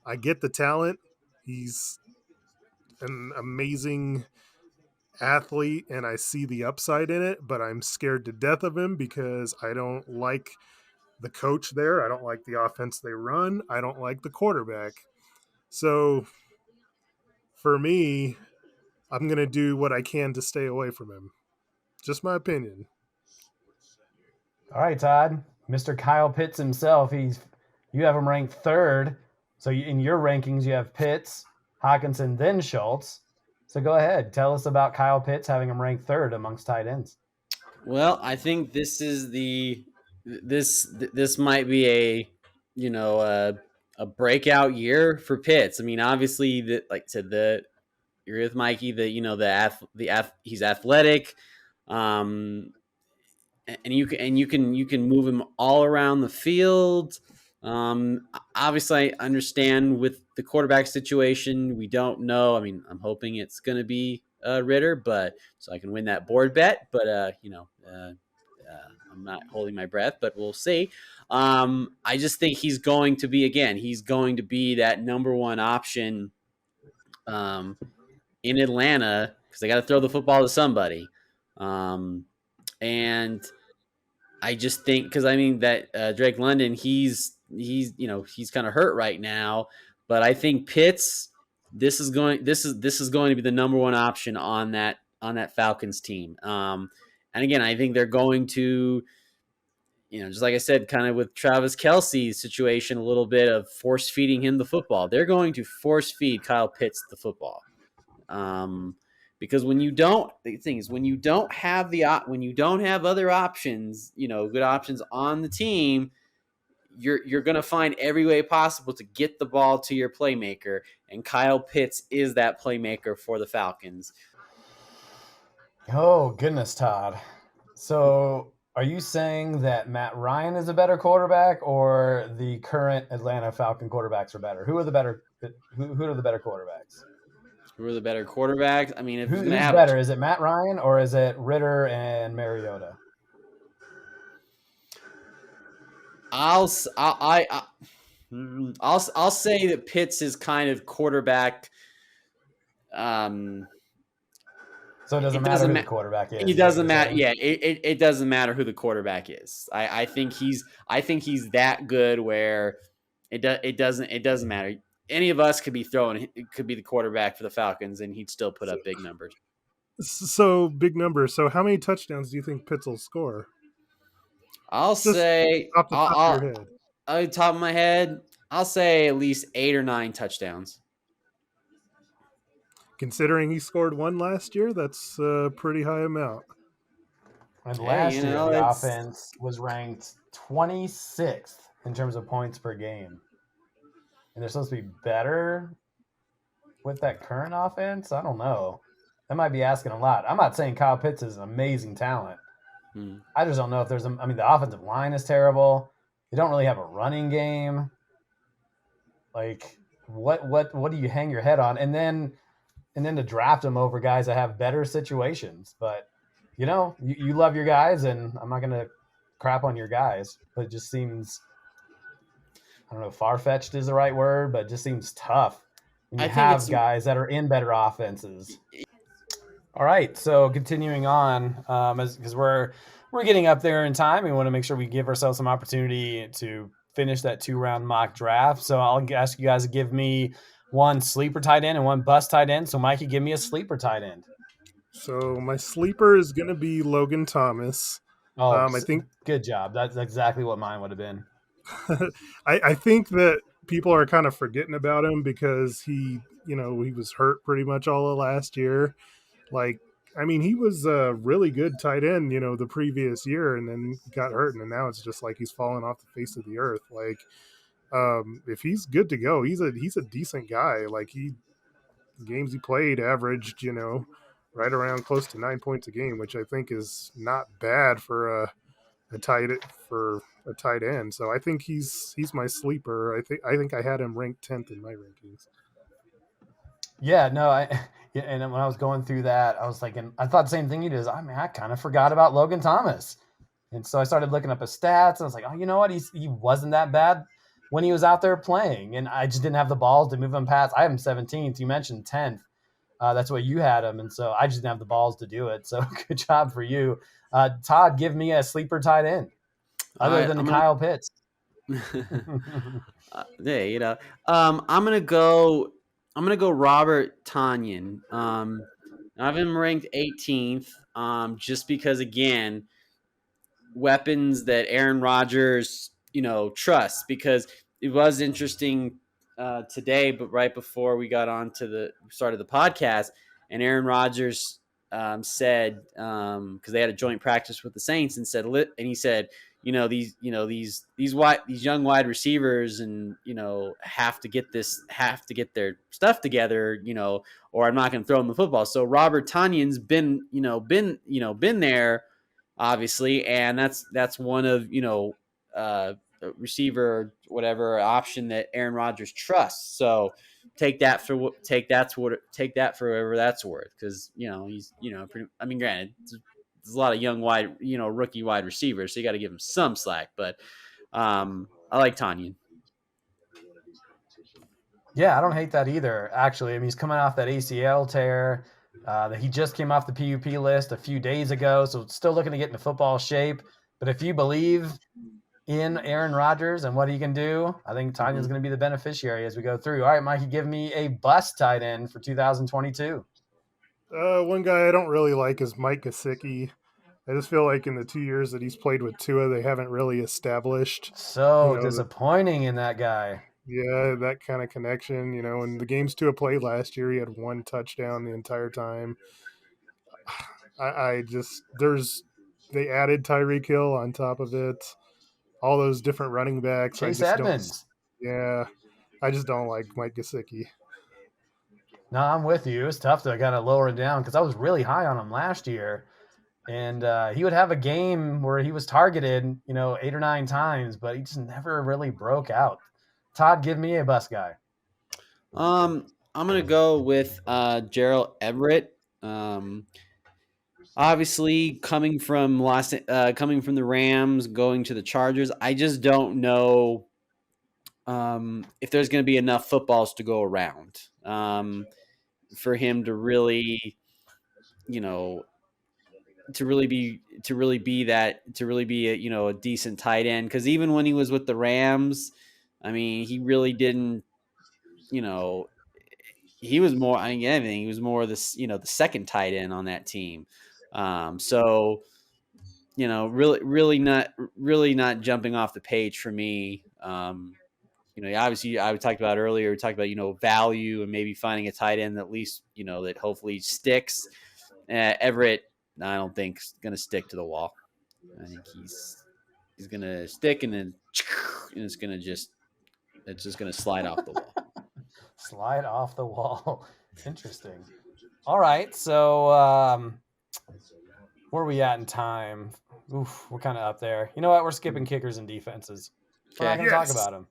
I get the talent. He's an amazing athlete and I see the upside in it, but I'm scared to death of him because I don't like the coach there. I don't like the offense they run. I don't like the quarterback. So for me, I'm going to do what I can to stay away from him. Just my opinion. All right, Todd. Mr. Kyle Pitts himself, you have him ranked 3rd. So in your rankings, you have Pitts, Hawkinson, then Schultz. So go ahead. Tell us about Kyle Pitts having him ranked 3rd amongst tight ends. Well, I think this is this might be a breakout year for Pitts. I mean, obviously, like I said, you're with Mikey. He's athletic, and you can move him all around the field. Obviously, I understand with the quarterback situation, we don't know. I mean, I'm hoping it's going to be Ritter, but so I can win that board bet. But I'm not holding my breath, but we'll see. I just think he's going to be that number 1 option in Atlanta because they got to throw the football to somebody. And I just think because I mean that Drake London, he's kind of hurt right now, but I think Pitts, this is going to be the number 1 option on that Falcons team. And again, I think they're going to, just like I said, kind of with Travis Kelce's situation, a little bit of force feeding him the football. They're going to force feed Kyle Pitts the football. Because the thing is, when you don't have other options, good options on the team, you're going to find every way possible to get the ball to your playmaker, and Kyle Pitts is that playmaker for the Falcons. Oh, goodness, Todd. So Are you saying that Matt Ryan is a better quarterback, or the current Atlanta Falcon quarterbacks are better? Who are the better? Who are the better quarterbacks? Who are the better quarterbacks? I mean, if he's gonna Who's have, better? Is it Matt Ryan or is it Ritter and Mariota? I'll I'll say that Pitts is kind of quarterback. So it doesn't matter who the quarterback is. It doesn't matter. Yeah, it doesn't matter who the quarterback is. I think he's that good where it doesn't matter. Any of us could be the quarterback for the Falcons and he'd still put up big numbers. So big numbers. So how many touchdowns do you think Pitts will score? I'll Just say off the top of your head. Off the top of my head, I'll say at least 8 or 9 touchdowns. Considering he scored one last year, that's a pretty high amount. And last year, the offense was ranked 26th in terms of points per game. And they're supposed to be better with that current offense? I don't know. That might be asking a lot. I'm not saying Kyle Pitts is an amazing talent. I just don't know if there's the offensive line is terrible. They don't really have a running game. Like, what do you hang your head on? And then to draft them over guys that have better situations. But, you love your guys, and I'm not going to crap on your guys. But it just seems, I don't know, far-fetched is the right word, but it just seems tough when you have guys that are in better offenses. All right, so continuing on, because we're getting up there in time, we want to make sure we give ourselves some opportunity to finish that 2-round mock draft. So I'll ask you guys to give me one sleeper tight end and one bust tight end. So Mikey, give me a sleeper tight end. So my sleeper is going to be Logan Thomas. Oh, I think good job. That's exactly what mine would have been. I think that people are kind of forgetting about him because he was hurt pretty much all of last year. He was a really good tight end, the previous year, and then got hurt, and now it's just like he's fallen off the face of the earth. If he's good to go, he's a decent guy. Games he played averaged, right around close to 9 points a game, which I think is not bad for a tight end. So I think he's my sleeper. I think I had him ranked 10th in my rankings. Yeah, no, and when I was going through that, I was thinking, I thought the same thing you did. I kind of forgot about Logan Thomas. And so I started looking up his stats, and I was like, oh, you know what? He wasn't that bad when he was out there playing, and I just didn't have the balls to move him past. I have him 17th. You mentioned 10th. That's what you had him, and so I just didn't have the balls to do it. So good job for you. Todd, give me a sleeper tight end other than Kyle Pitts. Yeah, I'm gonna go Robert Tonyan. I have him ranked 18th, just because, again, weapons that Aaron Rodgers, trusts. Because it was interesting today, but right before we got on to the start of the podcast, and Aaron Rodgers said, because they had a joint practice with the Saints, and he said, these young wide receivers, and have to get their stuff together, or I'm not going to throw them the football. So Robert Tonyan's been there, obviously, and that's one of receiver whatever option that Aaron Rodgers trusts. So take that for whatever that's worth, because he's granted, there's a lot of young rookie wide receivers, so you got to give him some slack. But I like Tonyan. Yeah, I don't hate that either, actually. He's coming off that ACL tear. That he just came off the PUP list a few days ago, so still looking to get into football shape. But if you believe in Aaron Rodgers and what he can do, I think Tanya's going to be the beneficiary as we go through. All right, Mikey, give me a bust tight end for 2022. One guy I don't really like is Mike Gesicki. I just feel like in the 2 years that he's played with Tua, they haven't really established. So disappointing in that guy. Yeah, that kind of connection. In the games Tua played last year, he had one touchdown the entire time. They added Tyreek Hill on top of it. All those different running backs. Chase Edmonds. I just don't like Mike Gesicki. No, I'm with you. It was tough to kind of lower it down because I was really high on him last year. And he would have a game where he was targeted, 8 or 9 times, but he just never really broke out. Todd, give me a bus guy. I'm gonna go with Gerald Everett. Obviously, coming from the Rams, going to the Chargers, I just don't know if there's going to be enough footballs to go around for him to really, to really be a decent tight end. Because even when he was with the Rams, I mean, he really didn't, you know, he was more. I mean, anything, he was more the the second tight end on that team. So really not jumping off the page for me. Obviously, I talked about earlier. We talked about value and maybe finding a tight end that at least that hopefully sticks. Everett, I don't think is going to stick to the wall. I think he's going to stick and then it's just going to slide off the wall. Slide off the wall. Interesting. All right, so where are we at in time? Oof, we're kind of up there. You know what? We're skipping kickers and defenses. We're not going to talk about them.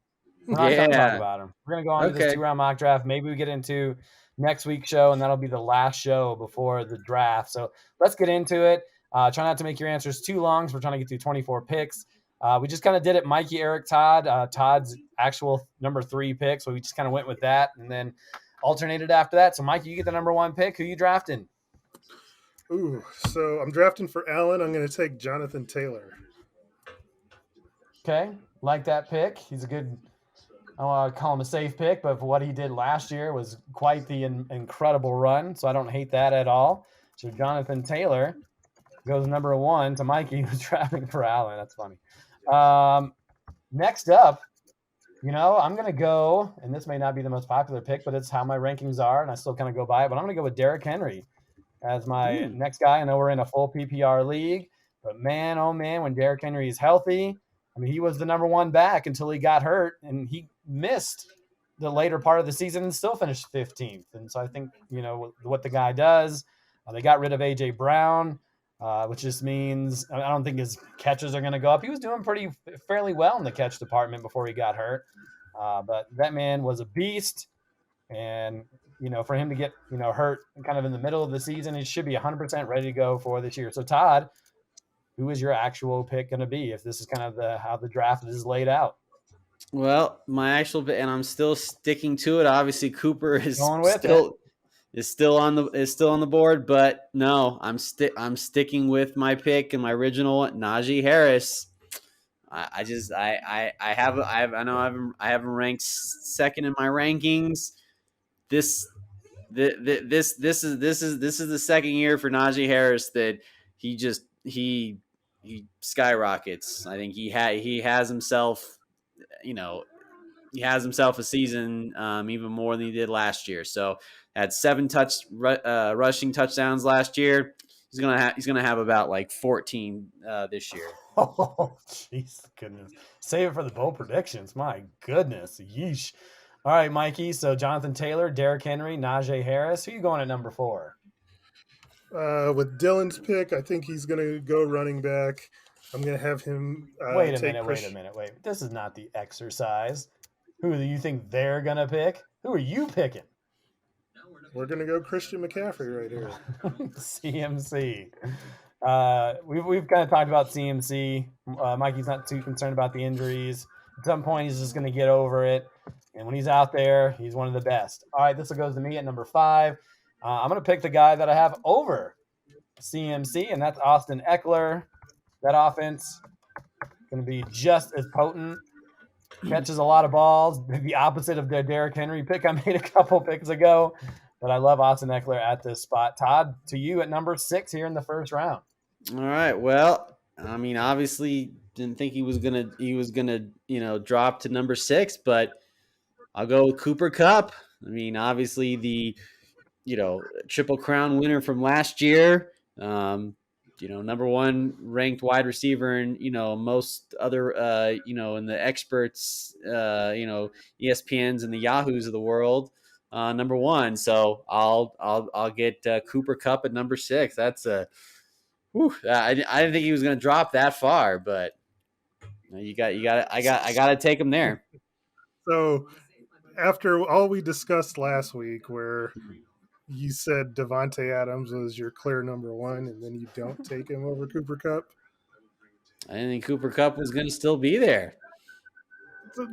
We're not going to talk about them. We're going to go on to this 2-round mock draft. Maybe we get into next week's show, and that'll be the last show before the draft. So let's get into it. Try not to make your answers too long, so we're trying to get through 24 picks. We just kind of did it, Mikey, Eric, Todd. Todd's actual number 3 pick, so we just kind of went with that and then alternated after that. So, Mikey, you get the number 1 pick. Who you drafting? Ooh, so I'm drafting for Allen. I'm going to take Jonathan Taylor. Okay, like that pick. He's a good, I don't want to call him a safe pick, but for what he did last year was quite the incredible run, so I don't hate that at all. So Jonathan Taylor goes number 1 to Mikey, who's drafting for Allen. That's funny. Next up, I'm going to go, and this may not be the most popular pick, but it's how my rankings are, and I still kind of go by it, but I'm going to go with Derrick Henry as my next guy. I know we're in a full PPR league, but man, oh man, when Derrick Henry is healthy, I mean, he was the number 1 back until he got hurt, and he missed the later part of the season and still finished 15th. And so I think, what the guy does, they got rid of A.J. Brown, which just means I don't think his catches are going to go up. He was doing fairly well in the catch department before he got hurt. But that man was a beast. And, for him to get, hurt kind of in the middle of the season, he should be 100% ready to go for this year. So, Todd, who is your actual pick going to be if this is kind of how the draft is laid out? Well, my actual pick, and I'm still sticking to it. Obviously, Cooper is still on the board, but no, I'm sticking with my pick and my original Najee Harris. I have him ranked second in my rankings. This is the second year for Najee Harris that he skyrockets. I think he has himself, he has himself a season even more than he did last year. So had 7 rushing touchdowns last year. He's gonna have about like 14 this year. Oh, jeez, goodness! Save it for the bold predictions. My goodness, yeesh. All right, Mikey. So Jonathan Taylor, Derrick Henry, Najee Harris. Who are you going at number 4? With Dylan's pick, I think he's going to go running back. I'm going to have him Wait a minute. This is not the exercise. Who do you think they're going to pick? Who are you picking? We're going to go Christian McCaffrey right here. CMC. We've kind of talked about CMC. Mikey's not too concerned about the injuries. At some point, he's just going to get over it. And when he's out there, he's one of the best. All right, this goes to me at number 5. I'm going to pick the guy that I have over CMC, and that's Austin Eckler. That offense going to be just as potent. Catches a lot of balls. The opposite of the Derrick Henry pick I made a couple picks ago. But I love Austin Eckler at this spot. Todd, to you at number 6 here in the first round. All right. Well, I mean, obviously didn't think he was gonna drop to number 6, but I'll go with Cooper Kupp. I mean, obviously the Triple Crown winner from last year. Number 1 ranked wide receiver in most other in the experts ESPNs and the Yahoos of the world. Number 1, so I'll get Cooper Kupp at number 6. That's a I didn't think he was going to drop that far, but I got to take him there. So after all we discussed last week, where you said Devonte Adams was your clear number one, and then you don't take him over Cooper Cup. I didn't think Cooper Cup was going to still be there.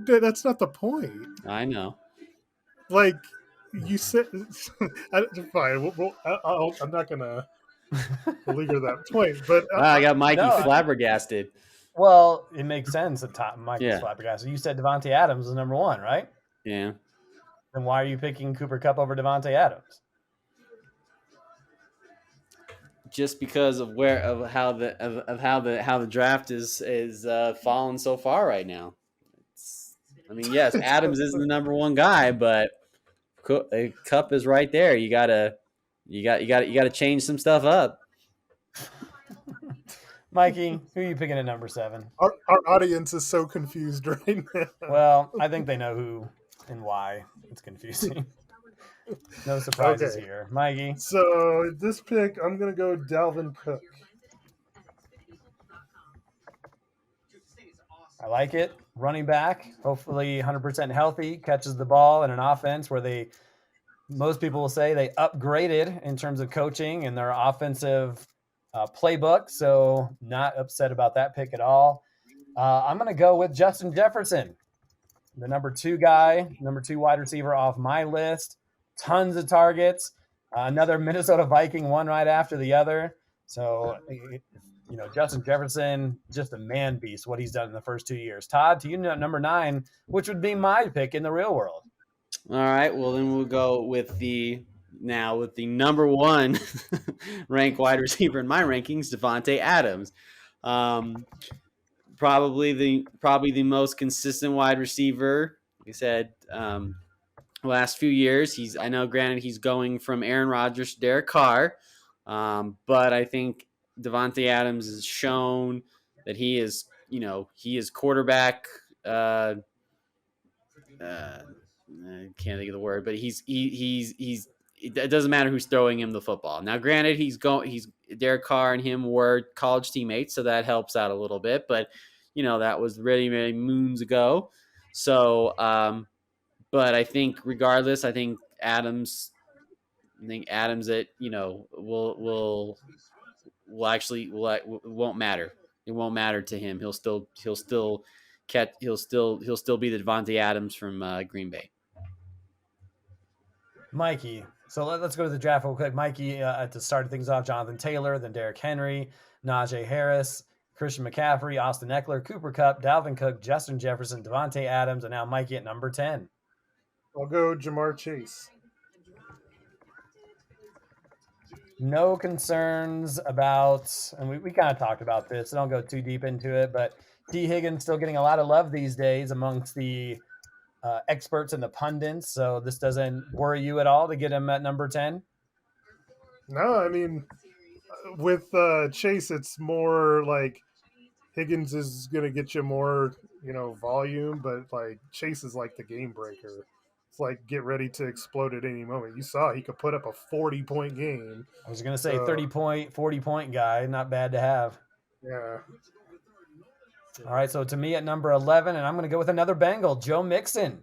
That's not the point. I know. Like you said, fine. I'm not gonna beleaguer that point, but I got Mikey No. flabbergasted. Well, it makes sense that Michael's Yeah. flabbergasted. You said Devontae Adams is number one, right? Yeah. Then why are you picking Cooper Cup over Devontae Adams? Just because of how the draft is falling so far right now. Yes, Adams isn't the number one guy, but Cup is right there. You gotta change some stuff up. Mikey, who are you picking at number 7? Our audience is so confused right now. Well, I think they know who and why. It's confusing. No surprises here. Mikey? So this pick, I'm going to go Dalvin Cook. I like it. Running back, hopefully 100% healthy, catches the ball in an offense where most people will say they upgraded in terms of coaching and their offensive playbook. So not upset about that pick at all. I'm going to go with Justin Jefferson, the number 2 guy, number 2 wide receiver off my list. Tons of targets. Another Minnesota Viking, one right after the other. So, Justin Jefferson, just a man beast, what he's done in the first 2 years. Todd, to you, number 9, which would be my pick in the real world. All right. Well, then we'll go with the number 1 ranked wide receiver in my rankings, Devontae Adams. Probably the most consistent wide receiver. Like I said, last few years. I know, granted, he's going from Aaron Rodgers to Derek Carr, but I think Devontae Adams has shown that he is quarterback. I can't think of the word, but he's it doesn't matter who's throwing him the football. Now, granted, Derek Carr and him were college teammates, so that helps out a little bit, but that was really, really moons ago. So, but I think regardless, I think Adams that won't matter. It won't matter to him. He'll still be the Devontae Adams from Green Bay. Mikey. So let's go to the draft real quick. Mikey, to start things off, Jonathan Taylor, then Derrick Henry, Najee Harris, Christian McCaffrey, Austin Eckler, Cooper Kupp, Dalvin Cook, Justin Jefferson, Devontae Adams, and now Mikey at number 10. I'll go Jamar Chase. No concerns about, and we kind of talked about this, so don't go too deep into it, but T. Higgins still getting a lot of love these days amongst the experts and the pundits, so this doesn't worry you at all to get him at number 10? No, I mean, with Chase, it's more like Higgins is going to get you more, volume, but like Chase is like the game breaker. It's like get ready to explode at any moment. You saw he could put up a 40-point game. I was going to say 30-point, 40-point guy, not bad to have. Yeah. All right, so to me at number 11, and I'm going to go with another Bengal, Joe Mixon.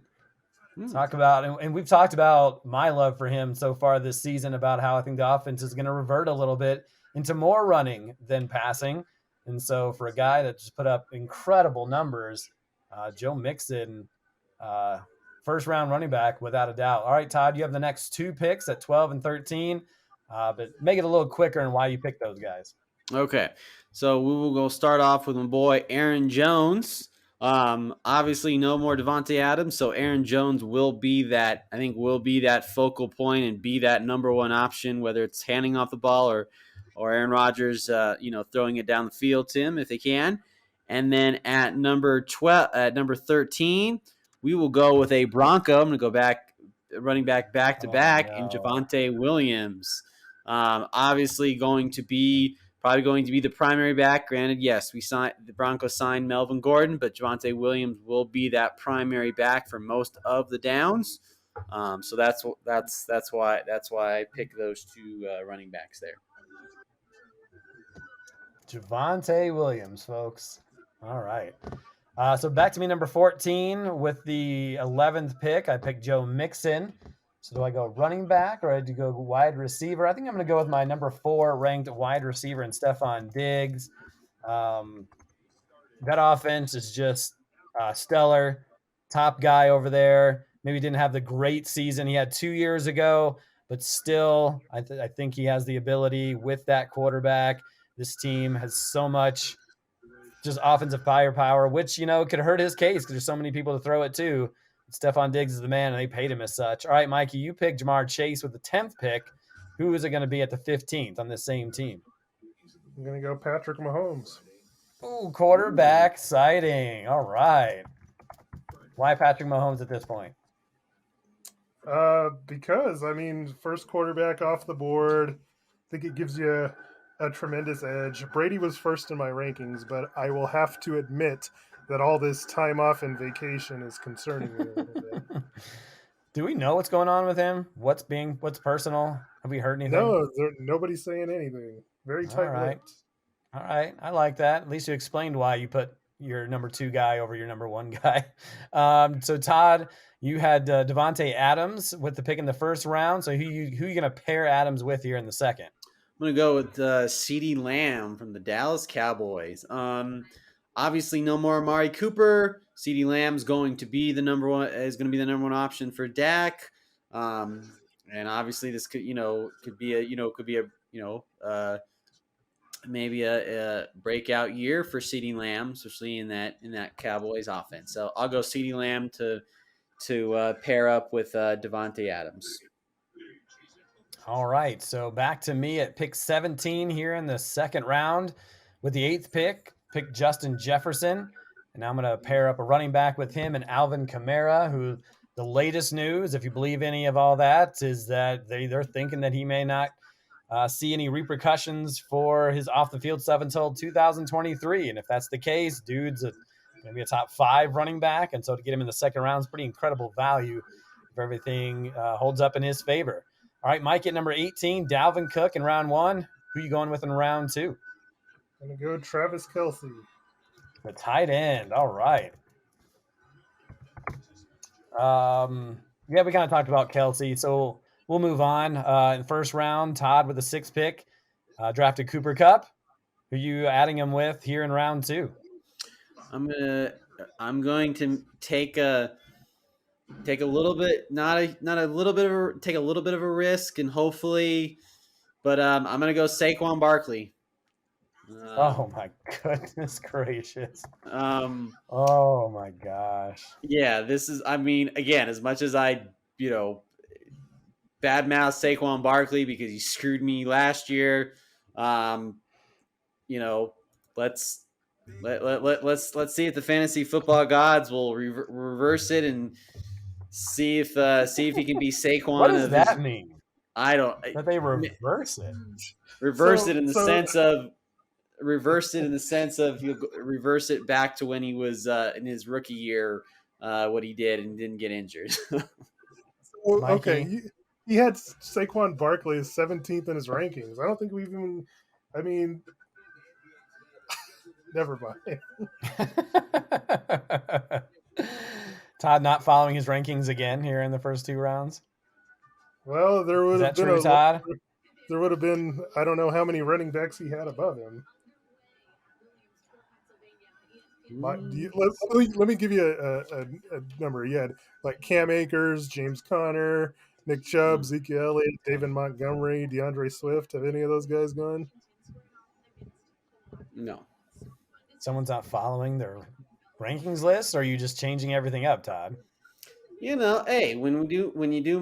Talk about, and we've talked about my love for him so far this season, about how I think the offense is going to revert a little bit into more running than passing. And so for a guy that just put up incredible numbers, Joe Mixon, first-round running back without a doubt. All right, Todd, you have the next 2 picks at 12 and 13, but make it a little quicker and why you picked those guys. Okay, so we will go start off with my boy Aaron Jones. Obviously, no more Devontae Adams, so Aaron Jones will be that focal point and be that number 1 option, whether it's handing off the ball or Aaron Rodgers, throwing it down the field to him if they can. And then at number 13, we will go with a Bronco. I'm going to go running back to back in Javonte Williams. Obviously probably going to be the primary back. Granted, yes, the Broncos signed Melvin Gordon, but Javonte Williams will be that primary back for most of the downs. So that's why I picked those 2 running backs there. Javonte Williams, folks. All right. So back to me, number 14 with the 11th pick. I picked Joe Mixon. So do I go running back or do I go wide receiver? I think I'm going to go with my number 4 ranked wide receiver and Stephon Diggs. That offense is just stellar. Top guy over there. Maybe didn't have the great season he had 2 years ago, but still, I think he has the ability with that quarterback. This team has so much just offensive firepower, which, could hurt his case because there's so many people to throw it to. Stephon Diggs is the man, and they paid him as such. All right, Mikey, you picked Jamar Chase with the 10th pick. Who is it going to be at the 15th on this same team? I'm going to go Patrick Mahomes. Ooh, quarterback sighting. All right. Why Patrick Mahomes at this point? Because, first quarterback off the board. I think it gives you a tremendous edge. Brady was first in my rankings, but I will have to admit that all this time off and vacation is concerning me a little bit. Do we know what's going on with him? What's personal? Have we heard anything? No, nobody's saying anything. Very tight-lipped. All right. I like that. At least you explained why you put your number 2 guy over your number 1 guy. So Todd, you had Devontae Adams with the pick in the first round. So who you going to pair Adams with here in the second? I'm going to go with CeeDee Lamb from the Dallas Cowboys. Obviously, no more Amari Cooper. CeeDee Lamb's going to be the number 1 option for Dak. And obviously, this could be maybe a breakout year for CeeDee Lamb, especially in that Cowboys offense. So I'll go CeeDee Lamb to pair up with Devontae Adams. All right, so back to me at pick 17 here in the second round. With the 8th pick Justin Jefferson. And now I'm going to pair up a running back with him and Alvin Kamara, who the latest news, if you believe any of all that, is that they're thinking that he may not see any repercussions for his off-the-field stuff until 2023. And if that's the case, dude's going to be a top 5 running back. And so to get him in the second round is pretty incredible value if everything holds up in his favor. All right, Mike at number 18, Dalvin Cook in round 1. Who you going with in round 2? I'm going to go Travis Kelce. The tight end. All right. Yeah, we kind of talked about Kelce, so we'll move on. In the first round, Todd with the 6th pick drafted Cooper Kupp. Who are you adding him with here in round 2? I'm going to take a little bit, take a little bit of a risk, and hopefully, but I'm going to go Saquon Barkley. Oh my goodness gracious! Oh my gosh! Yeah, this is. Again, as much as I, badmouth Saquon Barkley because he screwed me last year, let's see if the fantasy football gods will reverse it and see if he can be Saquon. What does that mean? I don't. That they reverse it. Reverse it in the sense of. Reversed it in the sense of he'll reverse it back to when he was in his rookie year, what he did and didn't get injured. Okay, he had Saquon Barkley as 17th in his rankings. I don't think we've even. Never mind. Todd not following his rankings again here in the first 2 rounds. Well, there would have been true, Todd? There would have been, I don't know how many running backs he had above him. Let me give you a number. He had like Cam Akers, James Conner, Nick Chubb, Zeke Elliott, David Montgomery, DeAndre Swift. Have any of those guys gone? No. Someone's not following their rankings list, or are you just changing everything up, Todd? Hey, when you do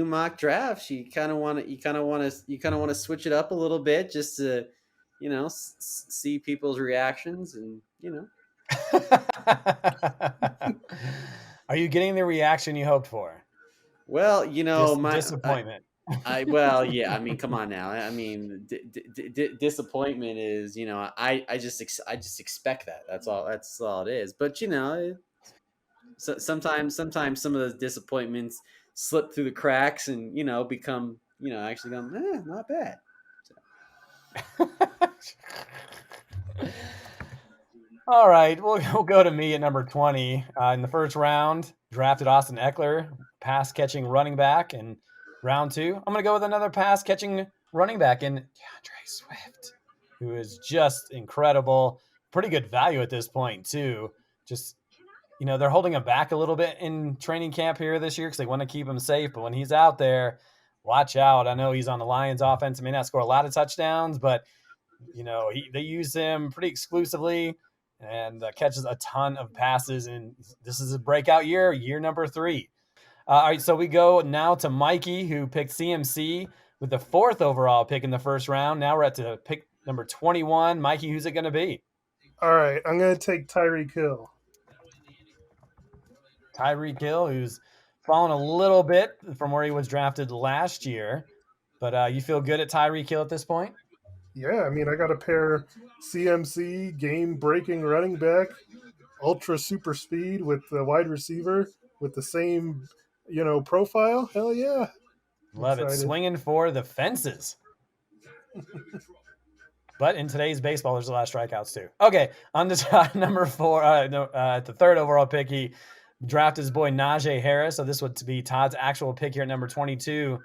mock drafts, you kind of want to switch it up a little bit just to, see people's reactions and. Are you getting the reaction you hoped for? Well, my disappointment. Yeah. Come on now. Disappointment is, I just expect that. That's all it is. But so sometimes some of those disappointments slip through the cracks and become actually going not bad. So. All right, we'll go to me at number 20. In the first round, drafted Austin Eckler, pass-catching running back. In round 2, I'm going to go with another pass-catching running back in DeAndre Swift, who is just incredible. Pretty good value at this point, too. Just, they're holding him back a little bit in training camp here this year because they want to keep him safe. But when he's out there, watch out. I know he's on the Lions offense. He may not score a lot of touchdowns, but, they use him pretty exclusively and catches a ton of passes. And this is a breakout year number 3. All right, so we go now to Mikey, who picked CMC with the 4th overall pick in the first round. Now we're at to pick number 21. Mikey, who's it going to be? All right, I'm going to take Tyreek Hill. Tyreek Hill, who's fallen a little bit from where he was drafted last year. But you feel good at Tyreek Hill at this point? Yeah, I mean, I got a pair CMC, game-breaking running back, ultra super speed with the wide receiver with the same, profile. Hell yeah. Love it. Swinging for the fences. But in today's baseball, there's a lot of strikeouts too. Okay, on to number 4. At the 3rd overall pick, he drafted his boy Najee Harris. So this would be Todd's actual pick here at number 22.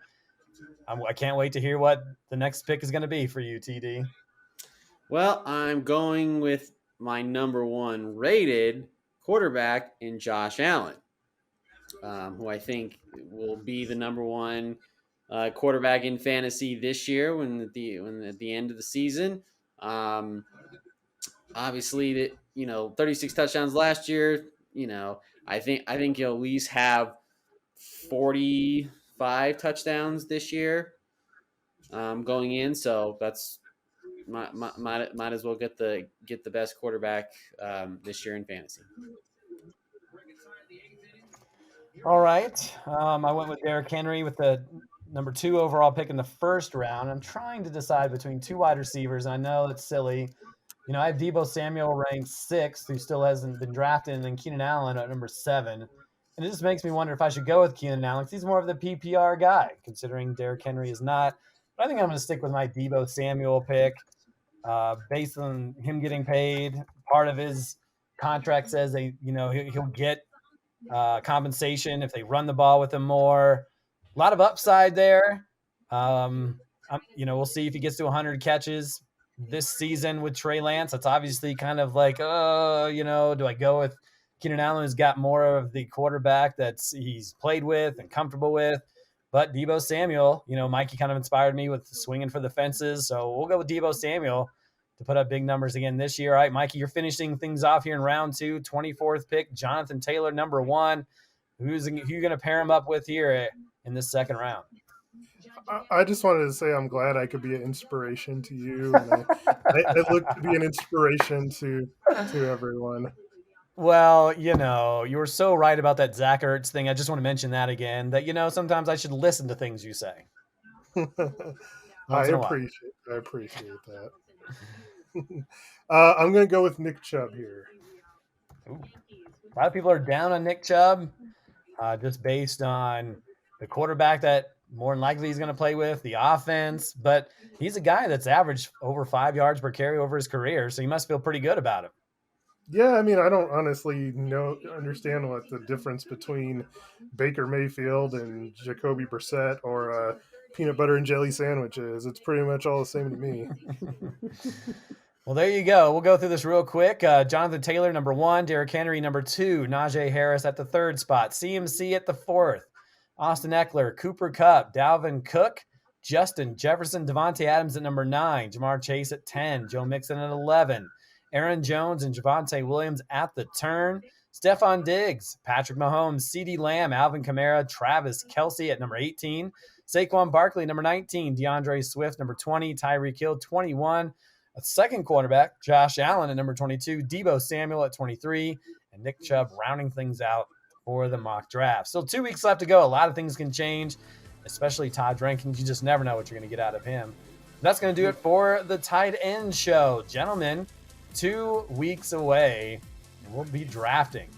I can't wait to hear what the next pick is going to be for you, TD. Well, I'm going with my number 1 rated quarterback in Josh Allen, who I think will be the number 1 quarterback in fantasy this year when at the end of the season. Obviously, 36 touchdowns last year. I think he'll at least have 45 touchdowns this year going in. So that's might as well get the best quarterback this year in fantasy. All right. I went with Derrick Henry with the number 2 overall pick in the first round. I'm trying to decide between 2 wide receivers. I know it's silly. I have Deebo Samuel ranked 6th, who still hasn't been drafted, and then Keenan Allen at number 7. And it just makes me wonder if I should go with Keenan Allen, because he's more of the PPR guy, considering Derrick Henry is not. But I think I'm going to stick with my Deebo Samuel pick based on him getting paid. Part of his contract says he'll get compensation if they run the ball with him more. A lot of upside there. We'll see if he gets to 100 catches this season with Trey Lance. That's obviously kind of like, do I go with Keenan Allen, who's got more of the quarterback that he's played with and comfortable with? But Deebo Samuel, Mikey kind of inspired me with swinging for the fences. So we'll go with Deebo Samuel to put up big numbers again this year. All right, Mikey, you're finishing things off here in round 2, 24th pick, Jonathan Taylor, number 1. Who you going to pair him up with here in this second round? I just wanted to say I'm glad I could be an inspiration to you. And I look to be an inspiration to everyone. Well, you were so right about that Zach Ertz thing. I just want to mention that again, that, sometimes I should listen to things you say. I appreciate that. I'm going to go with Nick Chubb here. Ooh. A lot of people are down on Nick Chubb just based on the quarterback that more than likely he's going to play with, the offense. But he's a guy that's averaged over 5 yards per carry over his career, so you must feel pretty good about him. Yeah, I mean, I don't honestly understand what the difference between Baker Mayfield and Jacoby Brissett or peanut butter and jelly sandwich is. It's pretty much all the same to me. Well, there you go. We'll go through this real quick. Jonathan Taylor, number 1. Derrick Henry, number 2. Najee Harris at the 3rd spot. CMC at the 4th. Austin Eckler, Cooper Kupp, Dalvin Cook, Justin Jefferson, Devontae Adams at number 9. Jamar Chase at 10. Joe Mixon at 11. Aaron Jones and Javonte Williams at the turn. Stephon Diggs, Patrick Mahomes, CeeDee Lamb, Alvin Kamara, Travis Kelce at number 18. Saquon Barkley, number 19. DeAndre Swift, number 20. Tyreek Hill, 21. A second quarterback, Josh Allen at number 22. Deebo Samuel at 23. And Nick Chubb rounding things out for the mock draft. Still 2 weeks left to go. A lot of things can change, especially Todd's rankings. You just never know what you're going to get out of him. That's going to do it for the Tight End Show. Gentlemen, 2 weeks away, and we'll be drafting.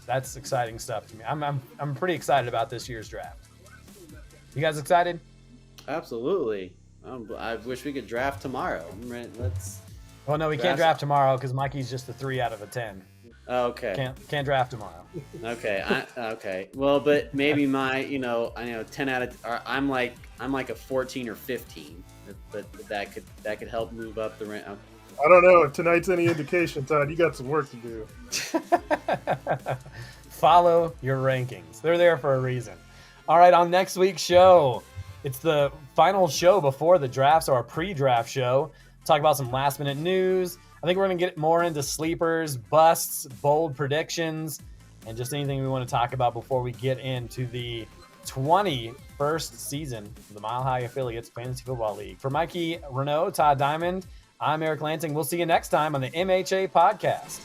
That's exciting stuff to me. I'm pretty excited about this year's draft. You guys excited? Absolutely. I wish we could draft tomorrow. Well, no, we can't draft tomorrow because Mikey's just a 3 out of a 10. Okay. Can't draft tomorrow. Okay. Okay. Well, but maybe my, I know 10 out of, or I'm like a 14 or 15, but that could help move up the rank. I don't know if tonight's any indication, Todd. You got some work to do. Follow your rankings. They're there for a reason. All right, on next week's show, it's the final show before the draft, so our pre-draft show. Talk about some last-minute news. I think we're going to get more into sleepers, busts, bold predictions, and just anything we want to talk about before we get into the 21st season of the Mile High Affiliates Fantasy Football League. For Mikey Renault, Todd Diamond, I'm Eric Lansing. We'll see you next time on the MHA podcast.